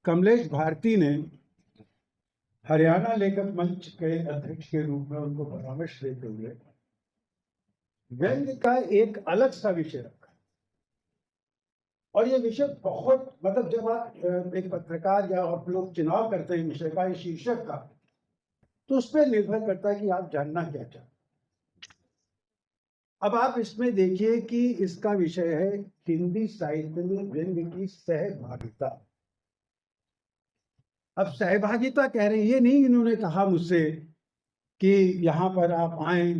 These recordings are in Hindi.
कमलेश भारती ने हरियाणा लेखक मंच के अध्यक्ष के रूप में उनको परामर्श देते हुए व्यंग्य का एक अलग सा विषय रखा। और ये विषय बहुत, मतलब जब आप एक पत्रकार या आप लोग चुनाव करते हैं विषय का, शीर्षक का, तो उस पर निर्भर करता है कि आप जानना क्या चाहते हैं। अब आप इसमें देखिए कि इसका विषय है हिंदी साहित्य में व्यंग्य की सहभागिता। अब सहभागिता कह रहे हैं, ये नहीं इन्होंने कहा मुझसे कि यहाँ पर आप आए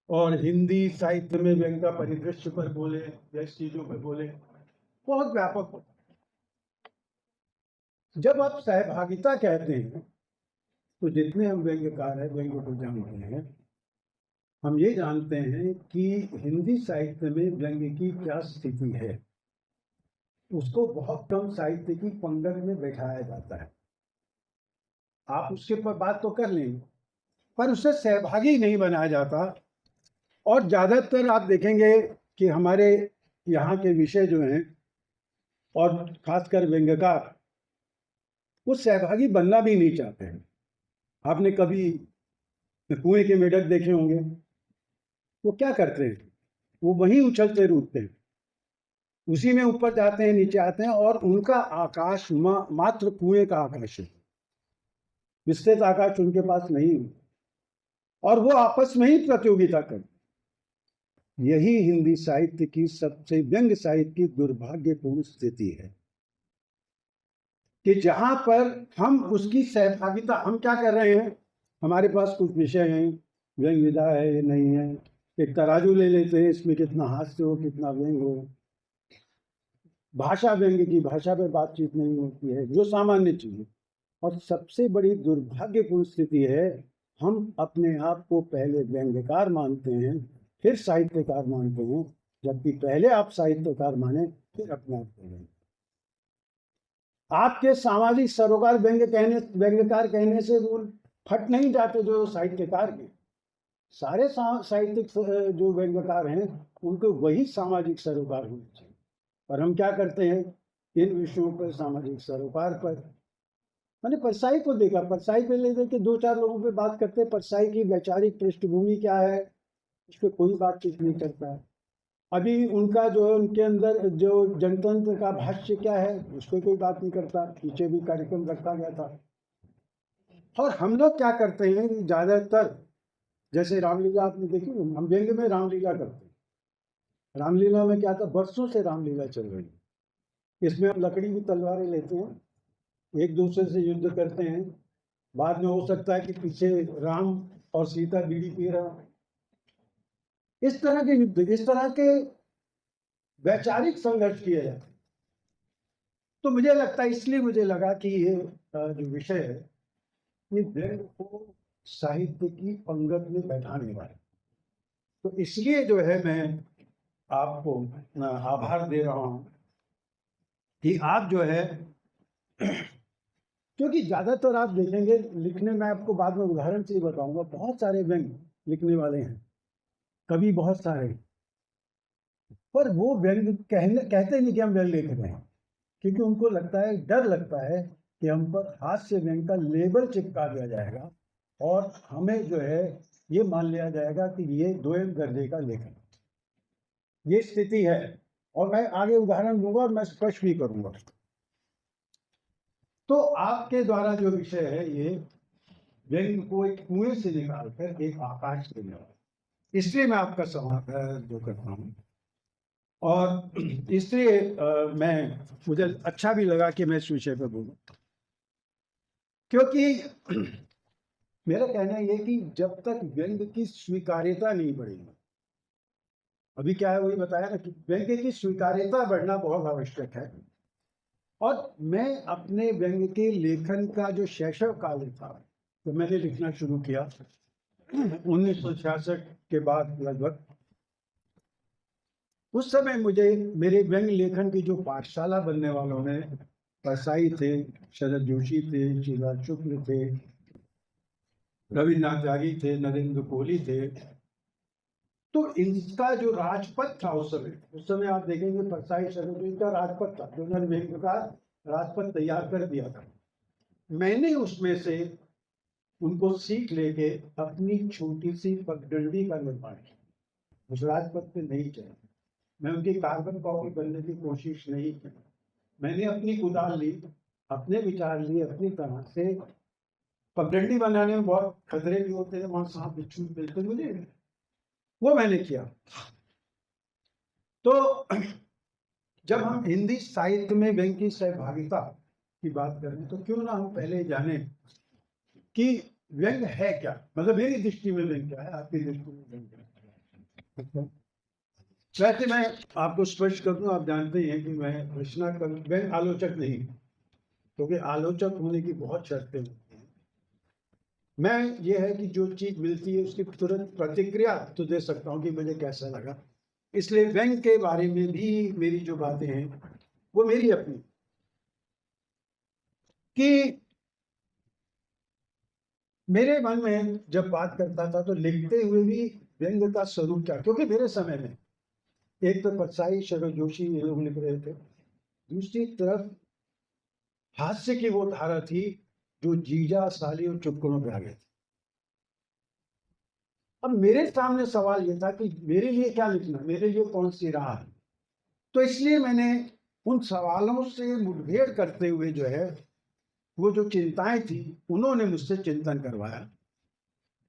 और हिंदी साहित्य में व्यंग्य का परिदृश्य पर बोले या इस चीजों पर बोले, बहुत व्यापक होता है। जब आप सहभागिता कहते हैं तो जितने हम व्यंग्यकार हैं, व्यंग्य को जानते हैं, हम ये जानते हैं कि हिंदी साहित्य में व्यंग्य की क्या स्थिति है। उसको बहुत कम साहित्य की पंगत में बैठाया जाता है। आप उसके ऊपर बात तो कर लेंगे, पर उससे सहभागी नहीं बनाया जाता। और ज्यादातर आप देखेंगे कि हमारे यहाँ के विषय जो हैं, और खासकर व्यंग्यकार, वो सहभागी बनना भी नहीं चाहते हैं। आपने कभी कुएं के मेढक देखे होंगे, वो क्या करते हैं, वो वहीं उछलते कूदते हैं, उसी में ऊपर जाते हैं, नीचे आते हैं, और उनका आकाश मात्र कुएं का आकाश है, विस्तृत आकाश उनके पास नहीं है, और वो आपस में ही प्रतियोगिता करते। यही हिंदी साहित्य की सबसे, व्यंग्य साहित्य की दुर्भाग्यपूर्ण स्थिति है कि जहां पर हम उसकी सहभागिता, हम क्या कर रहे हैं, हमारे पास कुछ विषय हैं, व्यंग्य विधा है, नहीं है, एक तराजू ले लेते हैं, इसमें कितना हास्य हो, कितना व्यंग्य हो। भाषा, व्यंग्य की भाषा पे बातचीत नहीं होती है, जो सामान्य चीज है। और सबसे बड़ी दुर्भाग्यपूर्ण स्थिति है, हम अपने आप को पहले व्यंग्यकार मानते हैं, फिर साहित्यकार मानते हैं, जबकि पहले आप साहित्यकार माने, फिर अपने आप को व्यंग्य। आपके सामाजिक सरोकार व्यंग्यकार कहने से वो फट नहीं जाते जो साहित्यकार के। सारे साहित्यिक जो व्यंग्यकार हैं, उनको वही सामाजिक सरोकार होने चाहिए। पर हम क्या करते हैं, इन विषयों पर, सामाजिक सरोकार पर, मैंने परसाई को देखा, परसाई पे ले दे के दो चार लोगों पे बात करते हैं, परसाई की वैचारिक पृष्ठभूमि क्या है, इस पर कोई बातचीत नहीं करता है। अभी उनका जो है, उनके अंदर जो जनतंत्र का भाष्य क्या है, उस पर कोई बात नहीं करता। पीछे भी कार्यक्रम रखा गया था। और हम लोग क्या करते हैं, ज्यादातर जैसे रामलीला आपने देखी, हम व्यंग्य में रामलीला करते हैं। रामलीला में क्या था, बरसों से रामलीला चल रही है, इसमें हम लकड़ी की तलवारें लेते हैं, एक दूसरे से युद्ध करते हैं। बाद में हो सकता है कि पीछे राम और सीता बीड़ी पी रहा। इस तरह के युद्ध, इस तरह के वैचारिक संघर्ष किए जाते हैं। तो मुझे लगता है, इसलिए मुझे लगा कि ये जो विषय है, ये व्यंग्य को साहित्य की पंगत में बैठाने वाला। तो इसलिए जो है, मैं आपको आभार दे रहा हूं कि आप जो है, क्योंकि ज्यादातर आप देखेंगे लिखने में, आपको बाद में उदाहरण से ही बताऊंगा, बहुत सारे व्यंग्य लिखने वाले हैं, कवि बहुत सारे, पर वो व्यंग्य कहते नहीं कि हम व्यंग्य लिख रहे हैं, क्योंकि उनको लगता है, डर लगता है कि हम पर हास्य व्यंग्य का लेबल चिपका दिया जाएगा और हमें जो है ये मान लिया जाएगा कि ये दोयम दर्जे का लेखन। ये स्थिति है, और मैं आगे उदाहरण दूंगा और मैं स्पष्ट भी करूंगा। तो आपके द्वारा जो विषय है, ये व्यंग्य को एक कुएं से निकालकर एक आकाश देने वाला, इसलिए मैं आपका सवाल जो करता हूँ। और इसलिए मुझे अच्छा भी लगा कि मैं इस विषय पर बोलूं, क्योंकि मेरा कहना यह कि जब तक व्यंग्य की स्वीकार्यता नहीं बढ़ेगी, अभी क्या है वही बताया ना कि व्यंग्य की स्वीकार्यता बढ़ना बहुत आवश्यक है। और मैं अपने व्यंग्य के लेखन का जो शैशव काल था, तो मैंने लिखना शुरू किया 1966 के बाद लगभग, उस समय मुझे मेरे व्यंग्य लेखन की जो पाठशाला बनने वालों में परसाई थे, शरद जोशी थे, शीला शुक्ल थे, रविन्द्रनाथ त्यागी थे, नरेंद्र कोहली थे, तो इनका जो राजपथ था उस समय आप देखेंगे, परसाई, शरद जोशी का राजपथ था, जो व्यंग्य का राजपथ तैयार कर दिया था। मैंने उसमें से उनको सीख लेके अपनी छोटी सी पगडंडी का निर्माण किया। उस राजपथ पे नहीं चला, मैं उनकी कार्बन कॉपी बनने की कोशिश नहीं की। मैंने अपनी कुदाल ली, अपने विचार लिए अपनी तरह से। पगडंडी बनाने में बहुत खतरे भी होते हैं, वहां सांप बिच्छू मिलते मुझे, वो मैंने किया। तो जब हम हिंदी साहित्य में व्यंग्य की सहभागिता की बात करें तो क्यों ना हम पहले जाने कि व्यंग्य है क्या, मतलब मेरी दृष्टि में व्यंग्य क्या है, आपकी दृष्टि में व्यंग्य क्या है। वैसे मैं आपको स्पष्ट कर दूं, आप जानते हैं कि मैं रचनाकार, व्यंग्य आलोचक नहीं, क्योंकि आलोचक होने की बहुत शर्तें होती हैं। मैं ये है कि जो चीज मिलती है उसकी तुरंत प्रतिक्रिया तो दे सकता हूँ कि मुझे कैसा लगा। इसलिए व्यंग्य के बारे में भी मेरी जो बातें हैं वो मेरी अपनी, कि मेरे मन में जब बात करता था तो लिखते हुए भी व्यंग्य का स्वरूप क्या, क्योंकि मेरे समय में एक तो परसाई, शरद जोशी ये लोग लिख रहे थे, दूसरी तरफ हास्य की वो धारा थी जो जीजा, साली और चुटकुलों पे आ गई थी। अब मेरे सामने सवाल ये था कि मेरे लिए क्या लिखना, मेरे लिए कौन सी राह है। तो इसलिए मैंने उन सवालों से मुठभेड़ करते हुए जो है वो जो चिंताएं थी उन्होंने मुझसे चिंतन करवाया,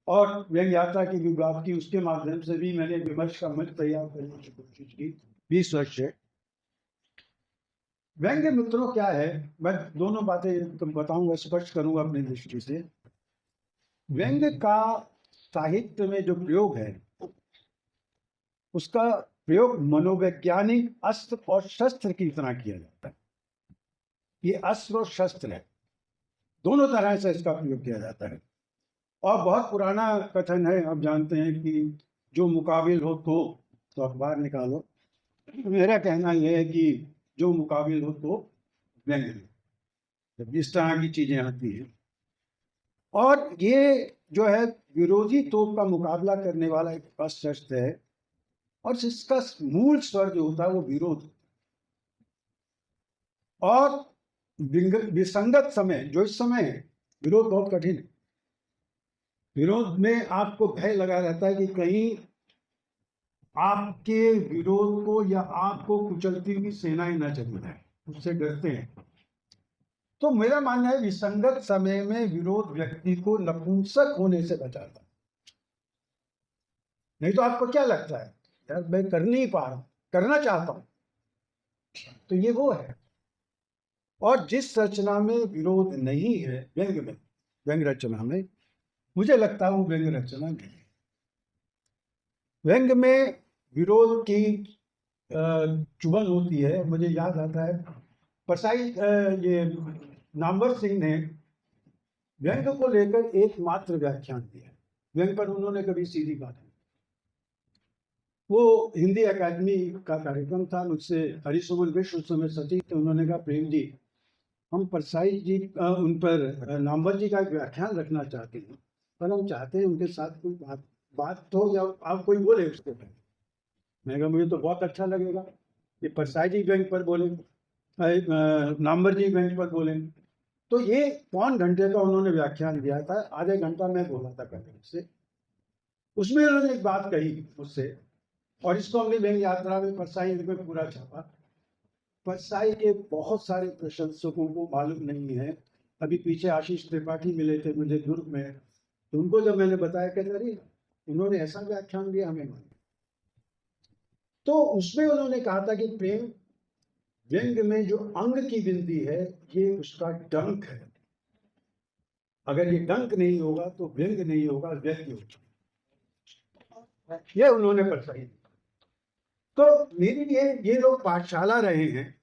और व्यंग्य यात्रा की विभाग की उसके माध्यम से भी मैंने विमर्श का मंच तैयार करने की कोशिश की 20 वर्ष से। व्यंग्य मित्रों क्या है, मैं दोनों बातें बताऊंगा, स्पष्ट करूंगा अपनी दृष्टि से। व्यंग्य का साहित्य में जो प्रयोग है उसका प्रयोग मनोवैज्ञानिक अस्त्र और शस्त्र की तरह किया जाता है। ये अस्त्र और शस्त्र है, दोनों तरह से इसका प्रयोग किया जाता है। और बहुत पुराना कथन है, आप जानते हैं कि जो मुकाबिल हो तो अखबार निकालो। मेरा कहना यह है कि जो मुकाबिल हो तो व्यंग्य लो, जब इस तरह की चीजें आती हैं। और ये जो है विरोधी तोप का मुकाबला करने वाला एक अस्त्र है, और इसका मूल स्वर जो होता है वो विरोध। और विसंगत समय जो इस समय है, विरोध बहुत कठिन है। विरोध में आपको भय लगा रहता है कि कहीं आपके विरोध को या आपको कुचलती हुई सेनाएं न चली जाए, उससे डरते हैं। तो मेरा मानना है विसंगत समय में विरोध व्यक्ति को नपुंसक होने से बचाता है। नहीं तो आपको क्या लगता है, यार मैं कर नहीं पा रहा, करना चाहता हूं, तो ये वो है। और जिस रचना में विरोध नहीं है, व्यंग्य में, व्यंग्य रचना में, मुझे लगता है वो व्यंग्य रचना नहीं है। व्यंग्य में विरोध की चुभन होती है। मुझे याद आता है परसाई ये नामवर सिंह ने व्यंग्य को लेकर एकमात्र व्याख्यान दिया। व्यंग्य पर उन्होंने कभी सीधी बात नहीं। वो हिंदी अकादमी का कार्यक्रम था, मुझसे हरिशोमन विश्व उस समय सचिव थे। उन्होंने कहा प्रेम जी, हम परसाई जी उन पर नामवर जी का एक व्याख्यान रखना चाहते हैं, पर हम चाहते हैं उनके साथ कोई बात तो, या आप कोई बोले उसके पर। मैं कहा मुझे तो बहुत अच्छा लगेगा कि परसाई जी व्यंग्य पर बोले, नामवर जी व्यंग्य पर बोले। तो ये 5 घंटे का उन्होंने व्याख्यान दिया था, आधे घंटा मैं बोला था पहले उससे। उसमें उन्होंने एक बात कही मुझसे, और इसको हमने व्यंग्य यात्रा में परसाई में पूरा छापा। परसाई के बहुत सारे प्रशंसकों को मालूम नहीं है। अभी पीछे आशीष त्रिपाठी मिले थे मुझे दुर्ग में, तो उनको जब मैंने बताया कहते अरे उन्होंने ऐसा व्याख्यान दिया, हमें मालूम। तो उसमें उन्होंने कहा था कि प्रेम, व्यंग्य में जो अंग की बिंदी है ये उसका डंक है। अगर ये डंक नहीं होगा तो व्यंग्य नहीं होगा, व्यक्ति होगा। ये उन्होंने परसाई। तो मेरे लिए ये लोग पाठशाला रहे हैं,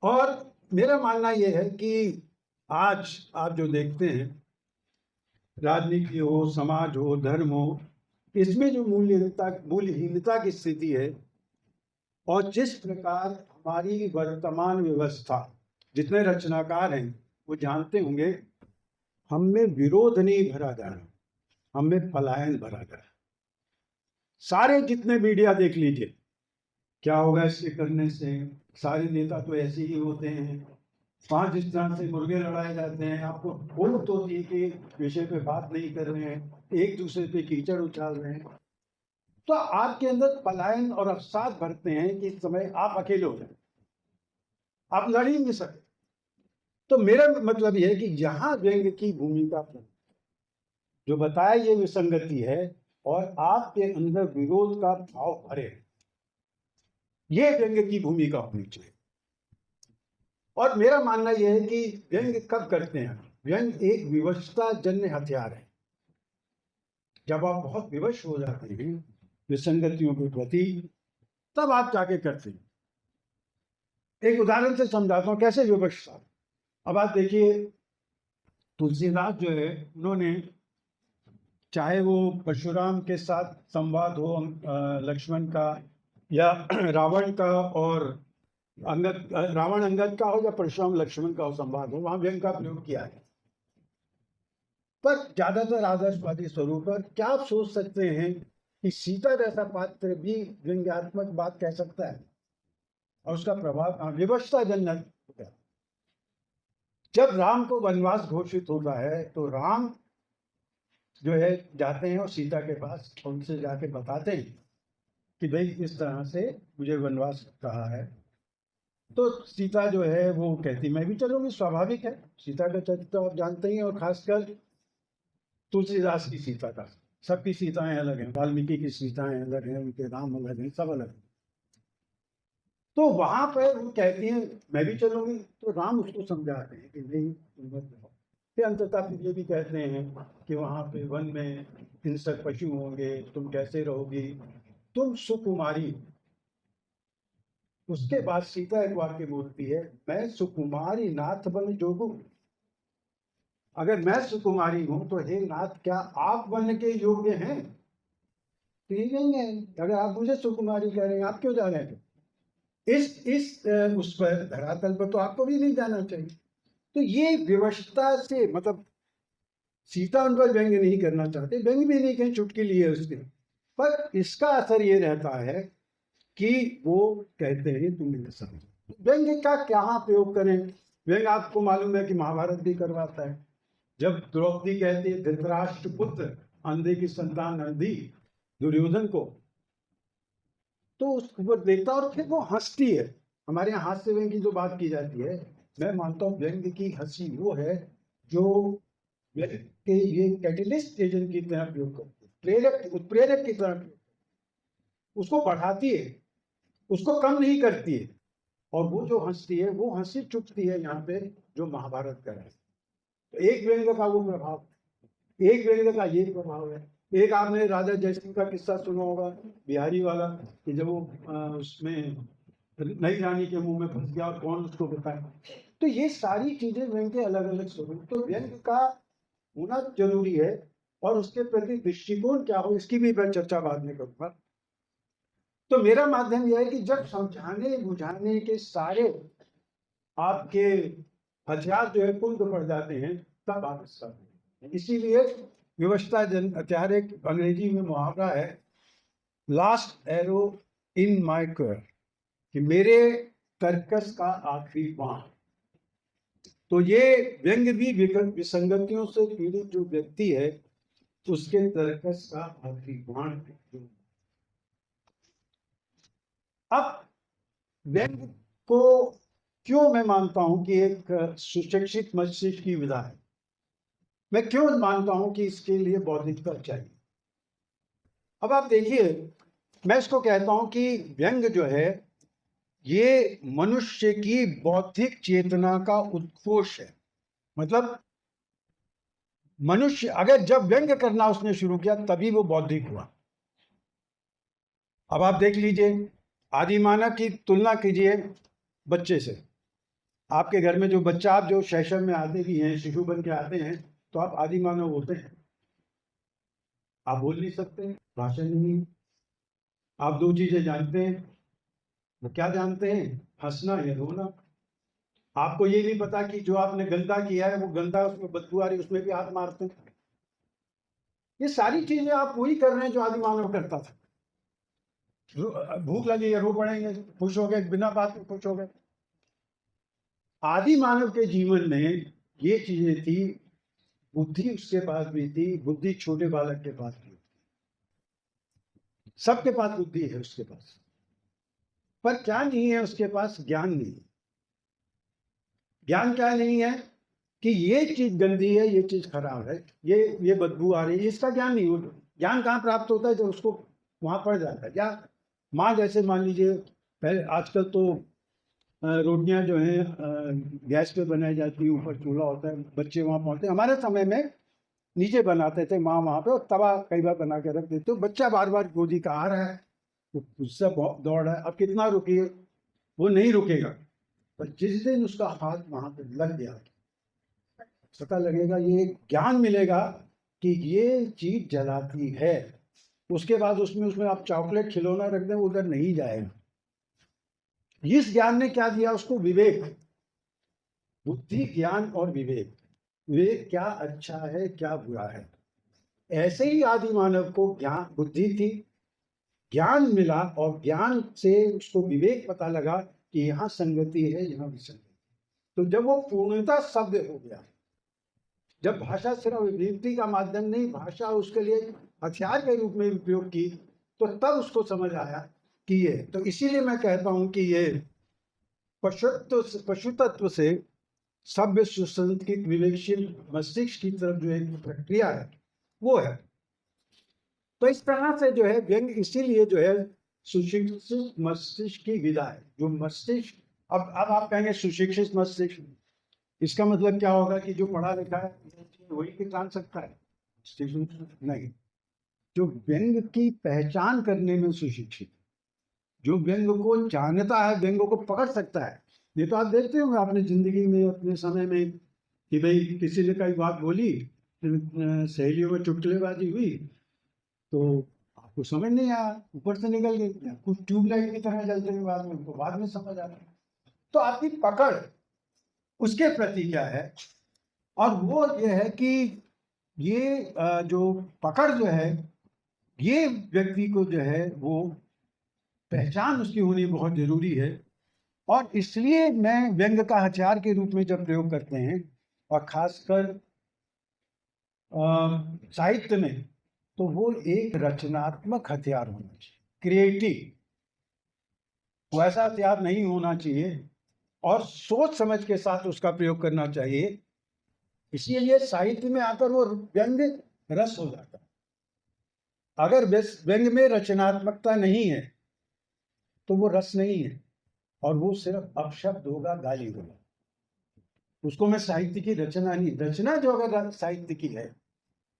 और मेरा मानना यह है कि आज आप जो देखते हैं, राजनीति हो, समाज हो, धर्म हो, इसमें जो मूल्यहीनता की स्थिति है, और जिस प्रकार हमारी वर्तमान व्यवस्था, जितने रचनाकार हैं वो जानते होंगे, हम में विरोध नहीं भरा जा रहा, हम में पलायन भरा जा रहा। सारे जितने मीडिया देख लीजिए, क्या होगा इसके करने से, सारे नेता तो ऐसे ही होते हैं, 5 स्थान से मुर्गे लड़ाए जाते हैं, आपको बहुत होती है कि विषय पे बात नहीं कर रहे हैं, एक दूसरे पे कीचड़ उछाल रहे हैं, तो आपके अंदर पलायन और अवसाद भरते हैं कि इस समय आप अकेले हो जाए, आप लड़ ही नहीं सकते। तो मेरा मतलब यह है कि यहाँ व्यंग्य की भूमिका जो बताया ये विसंगति है और आपके अंदर विरोध का भाव भरे, ये व्यंग्य की भूमिका होनी चाहिए। और मेरा मानना यह है कि व्यंग्य कब करते हैं, व्यंग्य एक विवशता जन्य हथियार है। जब आप बहुत विवश हो जाते हैं विसंगतियों के प्रति, तब आप जाके करते हैं। एक उदाहरण से समझाता हूं कैसे विवशता। अब आप देखिए, तुलसीदास जो है, उन्होंने चाहे वो परशुराम के साथ संवाद हो लक्ष्मण का, या रावण का और अंगद, रावण अंगद का हो, या परशुराम लक्ष्मण का हो संवाद हो, वहां व्यंग्य का प्रयोग किया है। पर ज्यादातर आदर्शवादी स्वरूप पर क्या आप सोच सकते हैं कि सीता जैसा पात्र भी व्यंग्यात्मक बात कह सकता है? और उसका प्रभाव विवशता जन्य। जब राम को वनवास घोषित होता है तो राम जो है जाते हैं और सीता के पास, उनसे जाके बताते हैं कि भाई इस तरह से मुझे वनवास कहा है। तो सीता जो है वो कहती मैं भी चलूंगी, स्वाभाविक है, सीता का चरित्र आप जानते ही हैं, और खासकर तुलसीदास की सीता का। सबकी सीताएं अलग हैं, वाल्मीकि की सीताएं अलग हैं, उनके राम अलग हैं, सब अलग हैं। तो वहां पर वो कहती हैं मैं भी चलूंगी, तो राम उसको समझाते हैं कि नहीं तुम मत जाओ। फिर अंततः फिर ये भी कहते हैं कि वहां पे वन में हिंसक पशु होंगे, तुम कैसे रहोगी, तुम सुकुमारी। उसके बाद सीता एक वाक्य बोलती है, मैं सुकुमारी नाथ बन जोगू। अगर मैं सुकुमारी हूं तो हे नाथ, क्या आप बनने के योग्य हैं? तो ये नहीं है, अगर आप मुझे सुकुमारी कह रहे हैं, आप क्यों जा रहे हैं? इस उस पर धरातल पर तो आपको भी नहीं जाना चाहिए। तो ये विवशता से, मतलब सीता उन पर व्यंग्य नहीं करना चाहते, व्यंग्य भी नहीं कहीं चुटकी लिए उसके, पर इसका असर ये रहता है कि वो कहते हैं तुम इन्हें समझो। व्यंग्य का क्या प्रयोग करें? व्यंग्य आपको मालूम है कि महाभारत भी करवाता है। जब द्रौपदी कहती है धृतराष्ट्र पुत्र अंधे की संतान अंधी दुर्योधन को, तो उसके ऊपर देखता और फिर वो हंसती है। हमारे यहाँ हास्य व्यंग्य की जो बात की जाती है, मैं मानता हूँ व्यंग्य की हंसी वो है जो के ये कैटलिस्ट एजेंट की तरह प्रयोग करती है, प्रेरक उत्प्रेरक की तरह उसको बढ़ाती है, उसको कम नहीं करती है। और वो जो हंसती है वो हंसी चुपती है यहाँ पे जो महाभारत का है। तो एक व्यंग्य का वो प्रभाव, एक व्यंग्य का ये प्रभाव है। एक आपने राजा जयसिंह का किस्सा सुना होगा, बिहारी वाला, कि जब वो उसमें नई रानी के मुंह में फंस गया और कौन उसको बताए। तो ये सारी चीजें व्यंग्य के अलग अलग स्वरूप, तो व्यंग्य का होना जरूरी है, और उसके प्रति दृष्टिकोण क्या हो इसकी भी मैं चर्चा बाद में करूंगा। तो मेरा माध्यम यह है कि जब समझाने बुझाने के सारे आपके हथियार जो है कुंद पड़ जाते हैं, तब आप इसका, इसीलिए विवशता जन हथियार, एक अंग्रेजी में मुहावरा है, लास्ट एरो इन माय क्वेर, कि मेरे तर्कस का आखिरी बाण। तो ये व्यंग्य भी विसंगतियों से पीड़ित जो व्यक्ति है उसके तर्कस का आखिरी बाण। अब व्यंग्य को क्यों मैं मानता हूं कि एक सुशिक्षित मस्तिष्क की विधा है, मैं क्यों मानता हूं कि इसके लिए बौद्धिकता चाहिए? अब आप देखिए, मैं इसको कहता हूं कि व्यंग्य जो है ये मनुष्य की बौद्धिक चेतना का उद्घोष है। मतलब मनुष्य अगर जब व्यंग्य करना उसने शुरू किया तभी वो बौद्धिक हुआ। अब आप देख लीजिए, आदि मानव की तुलना कीजिए बच्चे से। आपके घर में जो बच्चा, आप जो शैशव में आते भी हैं, शिशु बन के आते हैं, तो आप आदि मानव होते हैं। आप बोल नहीं सकते, भाषा नहीं, आप दो चीजें जानते हैं, वो क्या जानते हैं? हंसना या रोना। आपको ये नहीं पता कि जो आपने गंदा किया है वो गंदा, उसमें बदबू आ रही, उसमें भी हाथ मारते हैं। ये सारी चीजें आप वही कर रहे हैं जो आदि मानव करता था। भूख लगी है, रो पड़ेंगे, खुश हो गए, बिना बात में खुश हो गए। आदि मानव के जीवन में ये चीजें थी। बुद्धि उसके पास भी थी, बुद्धि छोटे बालक के पास भी, सबके पास बुद्धि है उसके पास, पर क्या नहीं है उसके पास? ज्ञान नहीं। ज्ञान क्या नहीं है? कि ये चीज गंदी है, ये चीज खराब है, ये बदबू आ रही है, इसका ज्ञान नहीं हो। ज्ञान कहाँ प्राप्त होता है? जब उसको वहां पड़ जाता है। या माँ जैसे मान लीजिए, पहले आजकल तो रोटियां जो हैं गैस पे बनाई जाती है, ऊपर चूल्हा होता है, बच्चे वहां पहुंचते हैं। हमारे समय में नीचे बनाते थे माँ वहां पे, और तवा कई बार बना के रख देते, तो बच्चा बार बार गोदी का आ रहा है, तो उससे दौड़ रहा है, अब कितना रुकिए, वो नहीं रुकेगा। पर जिस दिन उसका हाथ वहां पे लग गया, पता लगेगा, ये ज्ञान मिलेगा कि ये चीज जलाती है। उसके बाद उसमें उसमें आप चॉकलेट खिलौना रख दें, उधर नहीं जाएगा। इस ज्ञान ने क्या दिया उसको? विवेक। बुद्धि, ज्ञान और विवेक। विवेक क्या अच्छा है, क्या बुरा है। ऐसे ही आदि मानव को ज्ञान, बुद्धि थी, ज्ञान मिला, और ज्ञान से उसको विवेक पता लगा कि यहाँ संगति है, यहाँ विसंगति। तो जब वो पूर्णता शब्द हो गया, जब भाषा सिर्फ अभिव्यक्ति का माध्यम नहीं, भाषा उसके लिए हथियार के रूप में उपयोग की, तो तब उसको समझ आया कि ये, तो इसीलिए मैं कहता हूं कि ये पशु तत्व से सभ्य सुसंस्कृत विवेकशील मस्तिष्क की तरफ जो एक प्रक्रिया है वो है। तो इस तरह से जो है व्यंग इसीलिए जो है सुशिक्षित मस्तिष्क की विधा है। जो मस्तिष्क, अब आप कहेंगे सुशिक्षित मस्तिष्क, इसका मतलब क्या होगा कि जो पढ़ा लिखा है वही की जान सकता है? नहीं। जो व्यंग की पहचान करने में सुशिक्षित, जो व्यंग को जानता है, व्यंग को पकड़ सकता है। ये तो आप देखते होंगे आपने जिंदगी में, अपने समय में, कि भाई किसी ने कई बात बोली, सहेलियों में चुटकुलेबाजी हुई, तो आपको समझ नहीं आया, ऊपर से निकल गई, कुछ ट्यूबलाइट की तरह जलते हुए बाद में, उनको बाद में समझ आ गया। तो आपकी पकड़ उसके प्रति क्या है? और वो ये है कि ये जो पकड़ जो है, ये व्यक्ति को जो है वो पहचान उसकी होनी बहुत जरूरी है। और इसलिए मैं व्यंग का हथियार के रूप में जब प्रयोग करते हैं, और खासकर साहित्य में, तो वो एक रचनात्मक हथियार होना चाहिए, क्रिएटिव। वैसा हथियार नहीं होना चाहिए, और सोच समझ के साथ उसका प्रयोग करना चाहिए। इसलिए ये साहित्य में आकर वो व्यंग रस हो जाता है। अगर व्यंग में रचनात्मकता नहीं है तो वो रस नहीं है, और वो सिर्फ अपशब्द होगा, गाली होगा। उसको मैं साहित्य की रचना नहीं, रचना जो अगर साहित्य की है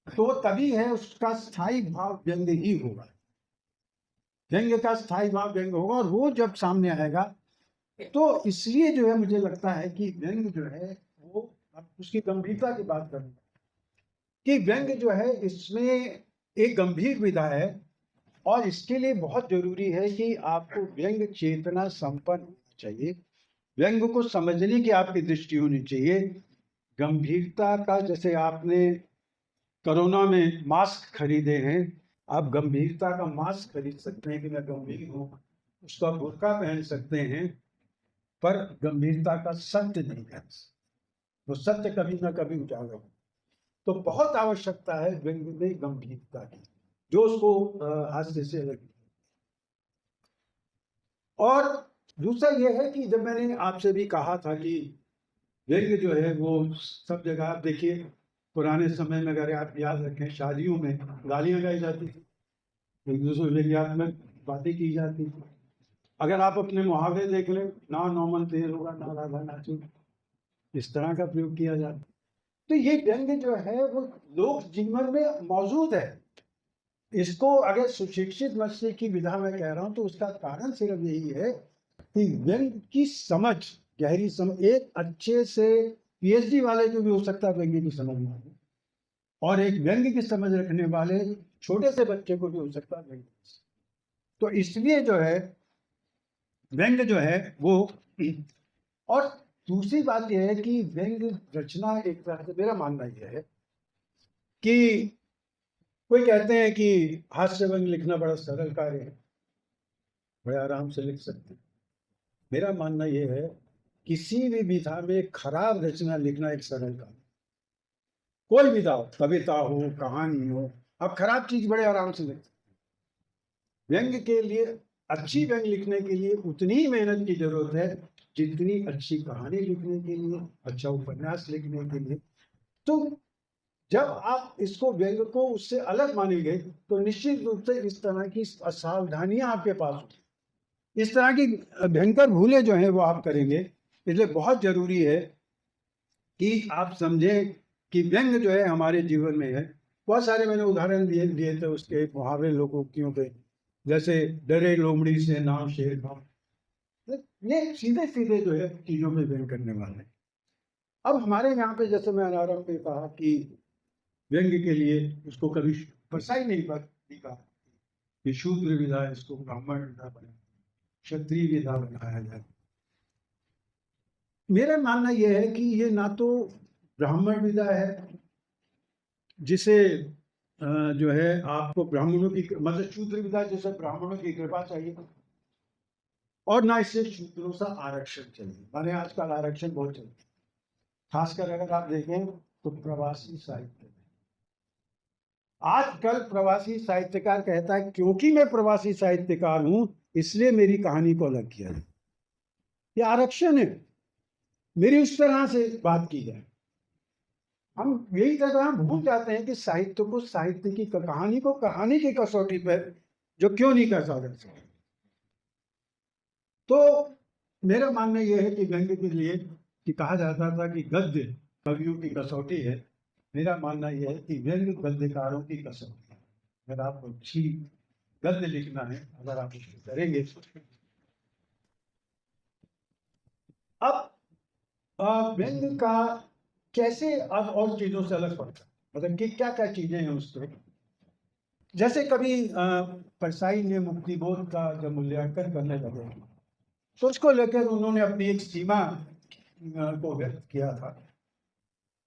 तो वो तभी है, उसका स्थायी भाव व्यंग ही होगा। व्यंग का स्थायी भाव व्यंग होगा, और वो जब सामने आएगा, तो इसलिए जो है मुझे लगता है कि व्यंग जो है वो, अब उसकी गंभीरता की बात करूंगा, कि व्यंग जो है इसमें एक गंभीर विधा है, और इसके लिए बहुत जरूरी है कि आपको व्यंग चेतना संपन्न होना चाहिए। व्यंग को समझने की आपकी दृष्टि होनी चाहिए। गंभीरता का, जैसे आपने कोरोना में मास्क खरीदे हैं, आप गंभीरता का मास्क खरीद सकते हैं कि मैं गंभीर हूँ, उसका बुर्का पहन सकते हैं, पर गंभीरता का सत्य नहीं है। वो सत्य कभी ना कभी उजागर हो। तो बहुत आवश्यकता है व्यंग में गंभीरता की, जो उसको हास्य से लगी। और दूसरा यह है कि जब मैंने आपसे भी कहा था कि व्यंग जो है वो सब जगह, आप देखिए पुराने समय में अगर आप याद रखें, शादियों में गालियां गाई जाती थी, एक दूसरे व्यंग्यात्मक बातें की जाती थी। अगर आप अपने मुहावरे देख लें, ना नौमन तेल होगा, ना राधा नाचो, इस तरह का प्रयोग किया जाता। तो ये व्यंग जो है वो लोक जीवन में मौजूद है। इसको अगर सुशिक्षित मस्तिष्क की विधा में कह रहा हूं, तो उसका कारण सिर्फ यही है कि व्यंग की समझ, गहरी समझ, एक अच्छे से पीएचडी वाले को भी हो सकता है व्यंग की समझ में, और एक व्यंग की समझ रखने वाले छोटे से बच्चे को भी हो सकता है व्यंग। तो इसलिए जो है व्यंग जो है वो, और दूसरी बात यह है कि व्यंग रचना, एक तरह से मेरा मानना यह है कि कोई कहते हैं कि हास्य व्यंग लिखना बड़ा सरल कार्य है, बड़े आराम से लिख सकते हैं। मेरा मानना यह है, किसी भी विधा में खराब रचना लिखना एक सरल काम, कोई विधा हो, कविता हो, कहानी हो, आप खराब चीज बड़े आराम से लिख सकते हैं। व्यंग के लिए, अच्छी व्यंग लिखने के लिए उतनी ही मेहनत की जरूरत है जितनी अच्छी कहानी लिखने के लिए, अच्छा उपन्यास लिखने के लिए। तो जब आप इसको, व्यंग को उससे अलग मानेंगे तो निश्चित रूप से इस तरह की असावधानियां आपके पास होंगी, इस तरह की भयंकर भूलें जो हैं वो आप करेंगे। इसलिए बहुत जरूरी है कि आप समझें कि व्यंग जो है हमारे जीवन में है। बहुत सारे मैंने उदाहरण दिए थे उसके, मुहावरे, लोकोक्तियों के, जैसे डरे लोमड़ी से नाम शेर खाओ, ये सीधे सीधे जो है चीजों में व्यंग करने वाले हैं। अब हमारे यहाँ पे, जैसे मैं आरंभ में कहा कि व्यंग के लिए उसको कभी परसाई नहीं लिखा कि शूद्र विधा, इसको ब्राह्मण विधा बनाया, क्षत्रिय विधा बनाया जाए। मेरा मानना यह है कि ये ना तो ब्राह्मण विधा है जिसे जो है आपको ब्राह्मणों की, मतलब शूद्र विधा जैसे ब्राह्मणों की कृपा चाहिए, और ना इससे शूद्रों सा आरक्षण चाहिए। माने आजकल आरक्षण बहुत चलता है, खासकर अगर आप देखें तो प्रवासी साहित्य में। आजकल प्रवासी साहित्यकार कहता है क्योंकि मैं प्रवासी साहित्यकार हूं इसलिए मेरी कहानी को अलग किया जाए। ये आरक्षण है, मेरी उस तरह से बात की जाए। हम यही तरह भूल जाते हैं कि साहित्य को, साहित्य की कहानी को कहानी की कसौटी पर जो क्यों नहीं कर सकते। तो मेरा मानना यह है कि व्यंग के लिए कि कहा जाता था कि गद्य कवियों की कसौटी है, मेरा मानना यह है कि व्यंग गद्यकारों की कसौटी है। अगर आपको अच्छी गद्य लिखना है, अगर आप उसको करेंगे। अब व्यंग का कैसे अब और चीजों से अलग पड़ता है, मतलब कि क्या क्या चीजें हैं उसके। जैसे कभी परसाई ने मुक्तिबोध का जब मूल्यांकन करने लगे तो उसको लेकर उन्होंने अपनी एक सीमा को व्यक्त किया था।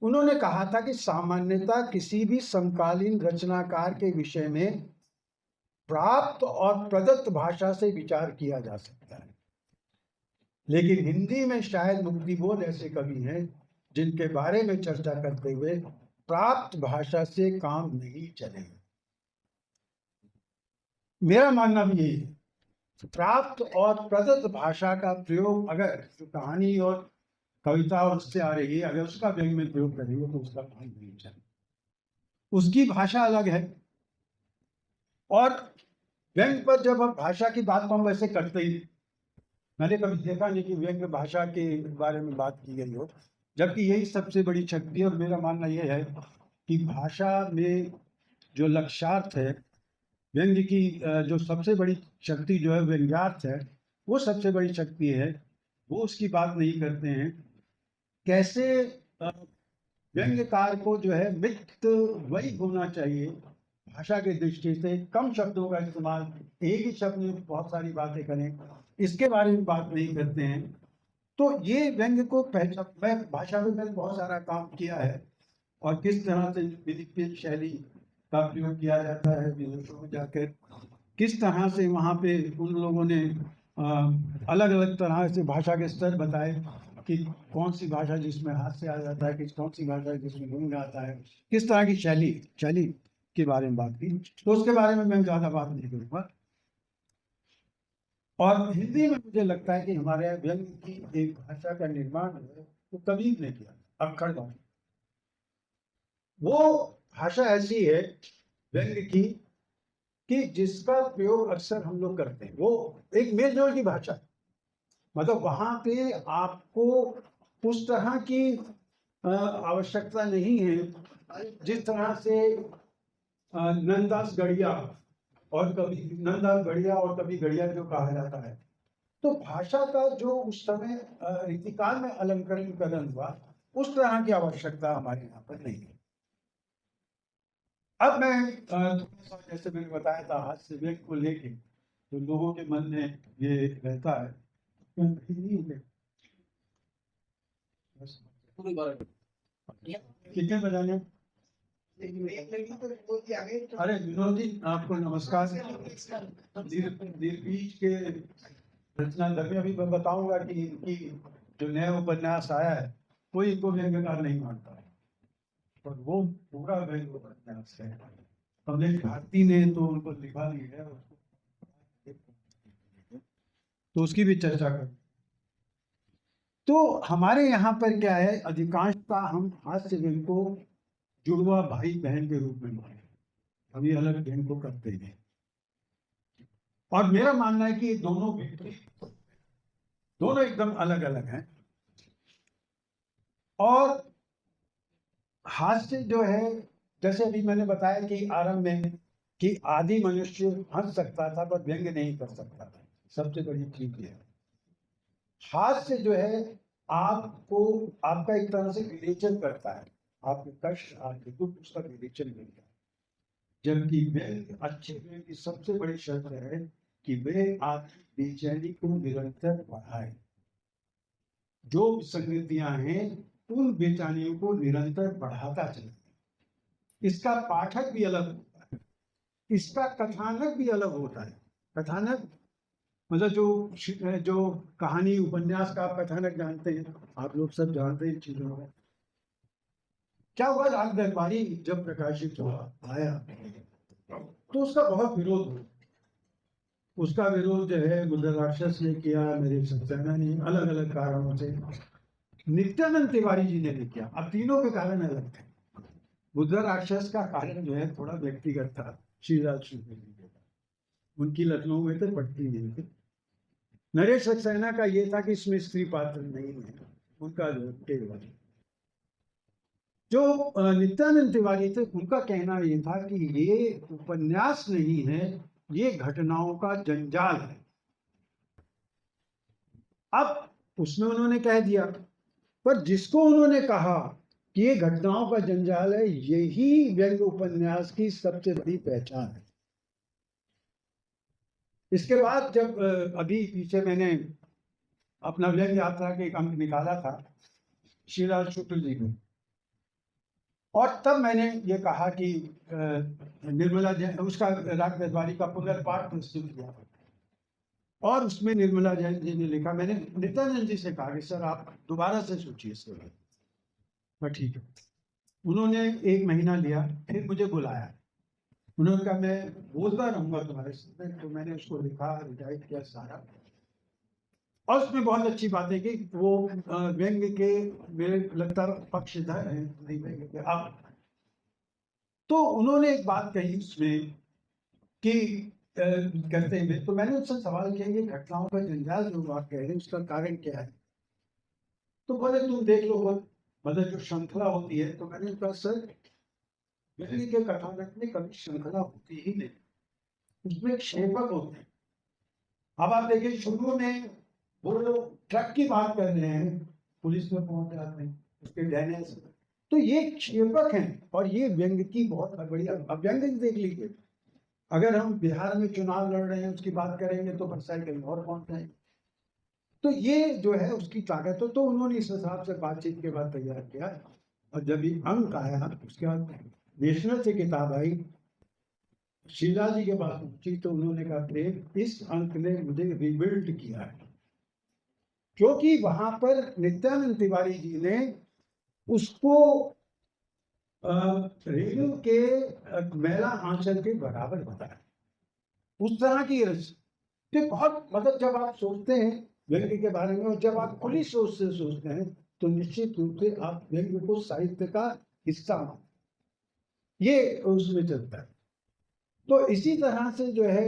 उन्होंने कहा था कि सामान्यतः किसी भी समकालीन रचनाकार के विषय में प्राप्त और प्रदत्त भाषा से विचार किया जा सकता है, लेकिन हिंदी में शायद मुक्तिबोध ऐसे कवि हैं जिनके बारे में चर्चा करते हुए प्राप्त भाषा से काम नहीं चलेगा। मेरा मानना भी यही है, प्राप्त और प्रदत्त भाषा का प्रयोग अगर जो कहानी और कविता उससे आ रही है, अगर उसका व्यंग में प्रयोग करेंगे तो उसका काम नहीं चलेगा। उसकी भाषा अलग है, और व्यंग पर जब हम भाषा की बात को हम वैसे करते ही, मैंने कभी देखा नहीं कि व्यंग भाषा के बारे में बात की गई हो, जबकि यही सबसे बड़ी शक्ति है। और मेरा मानना यह है कि भाषा में जो लक्ष्यार्थ है, व्यंग की जो सबसे बड़ी शक्ति जो है व्यंग्यार्थ है, वो सबसे बड़ी शक्ति है। वो उसकी बात नहीं करते हैं। कैसे व्यंग्यकार को जो है मित वही होना चाहिए, भाषा की दृष्टि से कम शब्दों का इस्तेमाल, एक ही शब्द में बहुत सारी बातें करें, इसके बारे में बात नहीं करते हैं। तो ये व्यंग को पहचान, मैं भाषा में मैंने बहुत सारा काम किया है, और किस तरह से विधिपित शैली का प्रयोग किया जाता है विदेशों में जाकर, किस तरह से वहाँ पे उन लोगों ने अलग अलग तरह से भाषा के स्तर बताए कि कौन सी भाषा जिसमें हाथ से आ जाता है, किस कौन सी भाषा जिसमें गुण आता है, किस तरह की शैली शैली के बारे में बात की। तो उसके बारे में मैं ज़्यादा बात नहीं करूँगा। और हिंदी में मुझे लगता है कि हमारे यहाँ व्यंग की एक भाषा का निर्माण है तो कबीर ने किया, अक्खड़ भाषा। वो भाषा ऐसी है व्यंग की कि जिसका प्रयोग अक्सर हम लोग करते हैं, वो एक मेलजोल की भाषा है। मतलब वहां पे आपको उस तरह की आवश्यकता नहीं है जिस तरह से नंददास गढ़िया और कभी नंददास गढ़िया और कभी गढ़िया जो कहा जाता है। तो भाषा का जो उस समय रीतिकाल में अलंकरण हुआ, उस तरह की आवश्यकता हमारे यहाँ पर नहीं है। अब मैं थोड़ा सा, जैसे मैंने बताया था, हास्य व्यंग को लेके तो लोगों के मन में ये रहता है कितने बजाने। अरे विनोद जी, आपको नमस्कार। दीर्घ के रचना दर अभी मैं बताऊंगा कि इनकी जो नया उपन्यास आया है कोई इनको व्यंग्यकार नहीं मानता है, और वो पूरा व्यंग्य उपन्यास है। कमलेश भारती ने तो उनको लिखा भी है, तो उसकी भी चर्चा कर। तो हमारे यहाँ पर क्या है, अधिकांशता हम हास्य व्यंग्य को जुड़वा भाई बहन के रूप में माने, अभी अलग व्यंग्य को करते हैं। और मेरा मानना है कि ये दोनों एकदम अलग अलग हैं। और हास्य जो है, जैसे अभी मैंने बताया कि आरंभ में कि आदि मनुष्य हंस सकता था पर व्यंग्य नहीं कर सकता था, सबसे बड़ी चीज है हास्य जो है आपको आपका एक तरह से विवेचन करता है, आपके कष्ट आपके दुख उसका विवेचन मिलता है। जबकि व्यंग्य अच्छे व्यंग्य की सबसे बड़ी शर्त है कि वे आपकी बेचैनी को निरंतर बढ़ाए। जो विसंगतियां हैं उन बेचैनियों को निरंतर बढ़ाता चले। इसका पाठक भी अलग होता है, इसका कथानक भी अलग होता है। कथानक मतलब जो कहानी उपन्यास का आप कथानक जानते हैं, आप लोग सब जानते हैं चीजों को। क्या हुआ, राग दरबारी जब प्रकाशित हुआ आया तो उसका बहुत विरोध हुआ। उसका विरोध जो है गुलजार राक्षस ने किया, मेरे सक्सेना ने, अलग अलग कारणों से। नित्यानंद तिवारी जी ने भी किया। अब तीनों के कारण अलग थे। गुलजार राक्षस का कारण जो है थोड़ा व्यक्तिगत था, श्रीराज शुक्ल जी के, उनकी लखनऊ में तो पड़ती नहीं थी। नरेश सक्सेना का ये था कि इसमें स्त्री पात्र नहीं है, उनका जो केवल जो नित्यानंद तिवारी थे उनका कहना ये था कि ये उपन्यास नहीं है, ये घटनाओं का जंजाल है। अब उसमें उन्होंने कह दिया, पर जिसको उन्होंने कहा कि ये घटनाओं का जंजाल है, यही व्यंग्य उपन्यास की सबसे बड़ी पहचान है। इसके बाद जब अभी पीछे मैंने अपना व्यंग्य यात्रा के एक अंक निकाला था श्रीराज शुक्ल जी को, और तब मैंने ये कहा कि निर्मला जैन, उसका राग दरबारी का पुनर्पाठ प्रस्तुत किया, और उसमें निर्मला जैन जी ने लिखा। मैंने नित्यानंद जी से कहा कि सर आप दोबारा से सोचिए इसके बारे में। ठीक है। उन्होंने 1 महीना लिया, फिर मुझे बुलाया। उन्होंने कहा मैं बोलता रहूंगा तुम्हारे सामने। तो मैंने उसको लिखा, रिटाइट किया सारा, और उसमें बहुत अच्छी बात है कि वो व्यंग्य के मेरे लगता पक्षधर हैं, नहीं व्यंग्य के। अब तो उन्होंने एक बात कही उसमें कि कहते हैं, तो मैंने उससे सवाल किया कि घटनाओं का जंजाल जो आप कह रहे हैं उसका कारण क्या है। तो बोले तुम देख लो, मतलब जो श्रृंखला होती है। तो मैंने कहा सर व्यंग्य के कथानक में कभी श्रृंखला होती ही नहीं, उसमें क्षेपक होते हैं। अब आप देखिए शुरू में वो लोग ट्रक की बात कर रहे हैं, पुलिस में पहुंच जाते हैं उसके डहने से, तो ये क्षेपक हैं। और ये व्यंग्य की बहुत बड़ी, अब व्यंग्य देख लीजिए, अगर हम बिहार में चुनाव लड़ रहे हैं उसकी बात करेंगे तो परसाई कहीं और पहुंच जाएंगे। तो ये जो है उसकी ताकत तो उन्होंने इस हिसाब से बातचीत के बाद तैयार किया। और जब ये अंक आया उसके बाद नेशनल से किताब आई, शीला जी के पास पहुंची, तो उन्होंने कहा प्रेम इस अंक ने मुझे रिबिल्ड किया है, क्योंकि वहां पर नित्यानंद तिवारी जी ने उसको रेणु के मैला आंचल के बराबर बताया। उस तरह की रचना तो बहुत, मतलब जब आप सोचते हैं व्यंग्य के बारे में और जब आप खुली सोच से सोचते हैं तो निश्चित रूप से आप व्यंग्य को साहित्य का हिस्सा मानते, ये उसमें चलता है। तो इसी तरह से जो है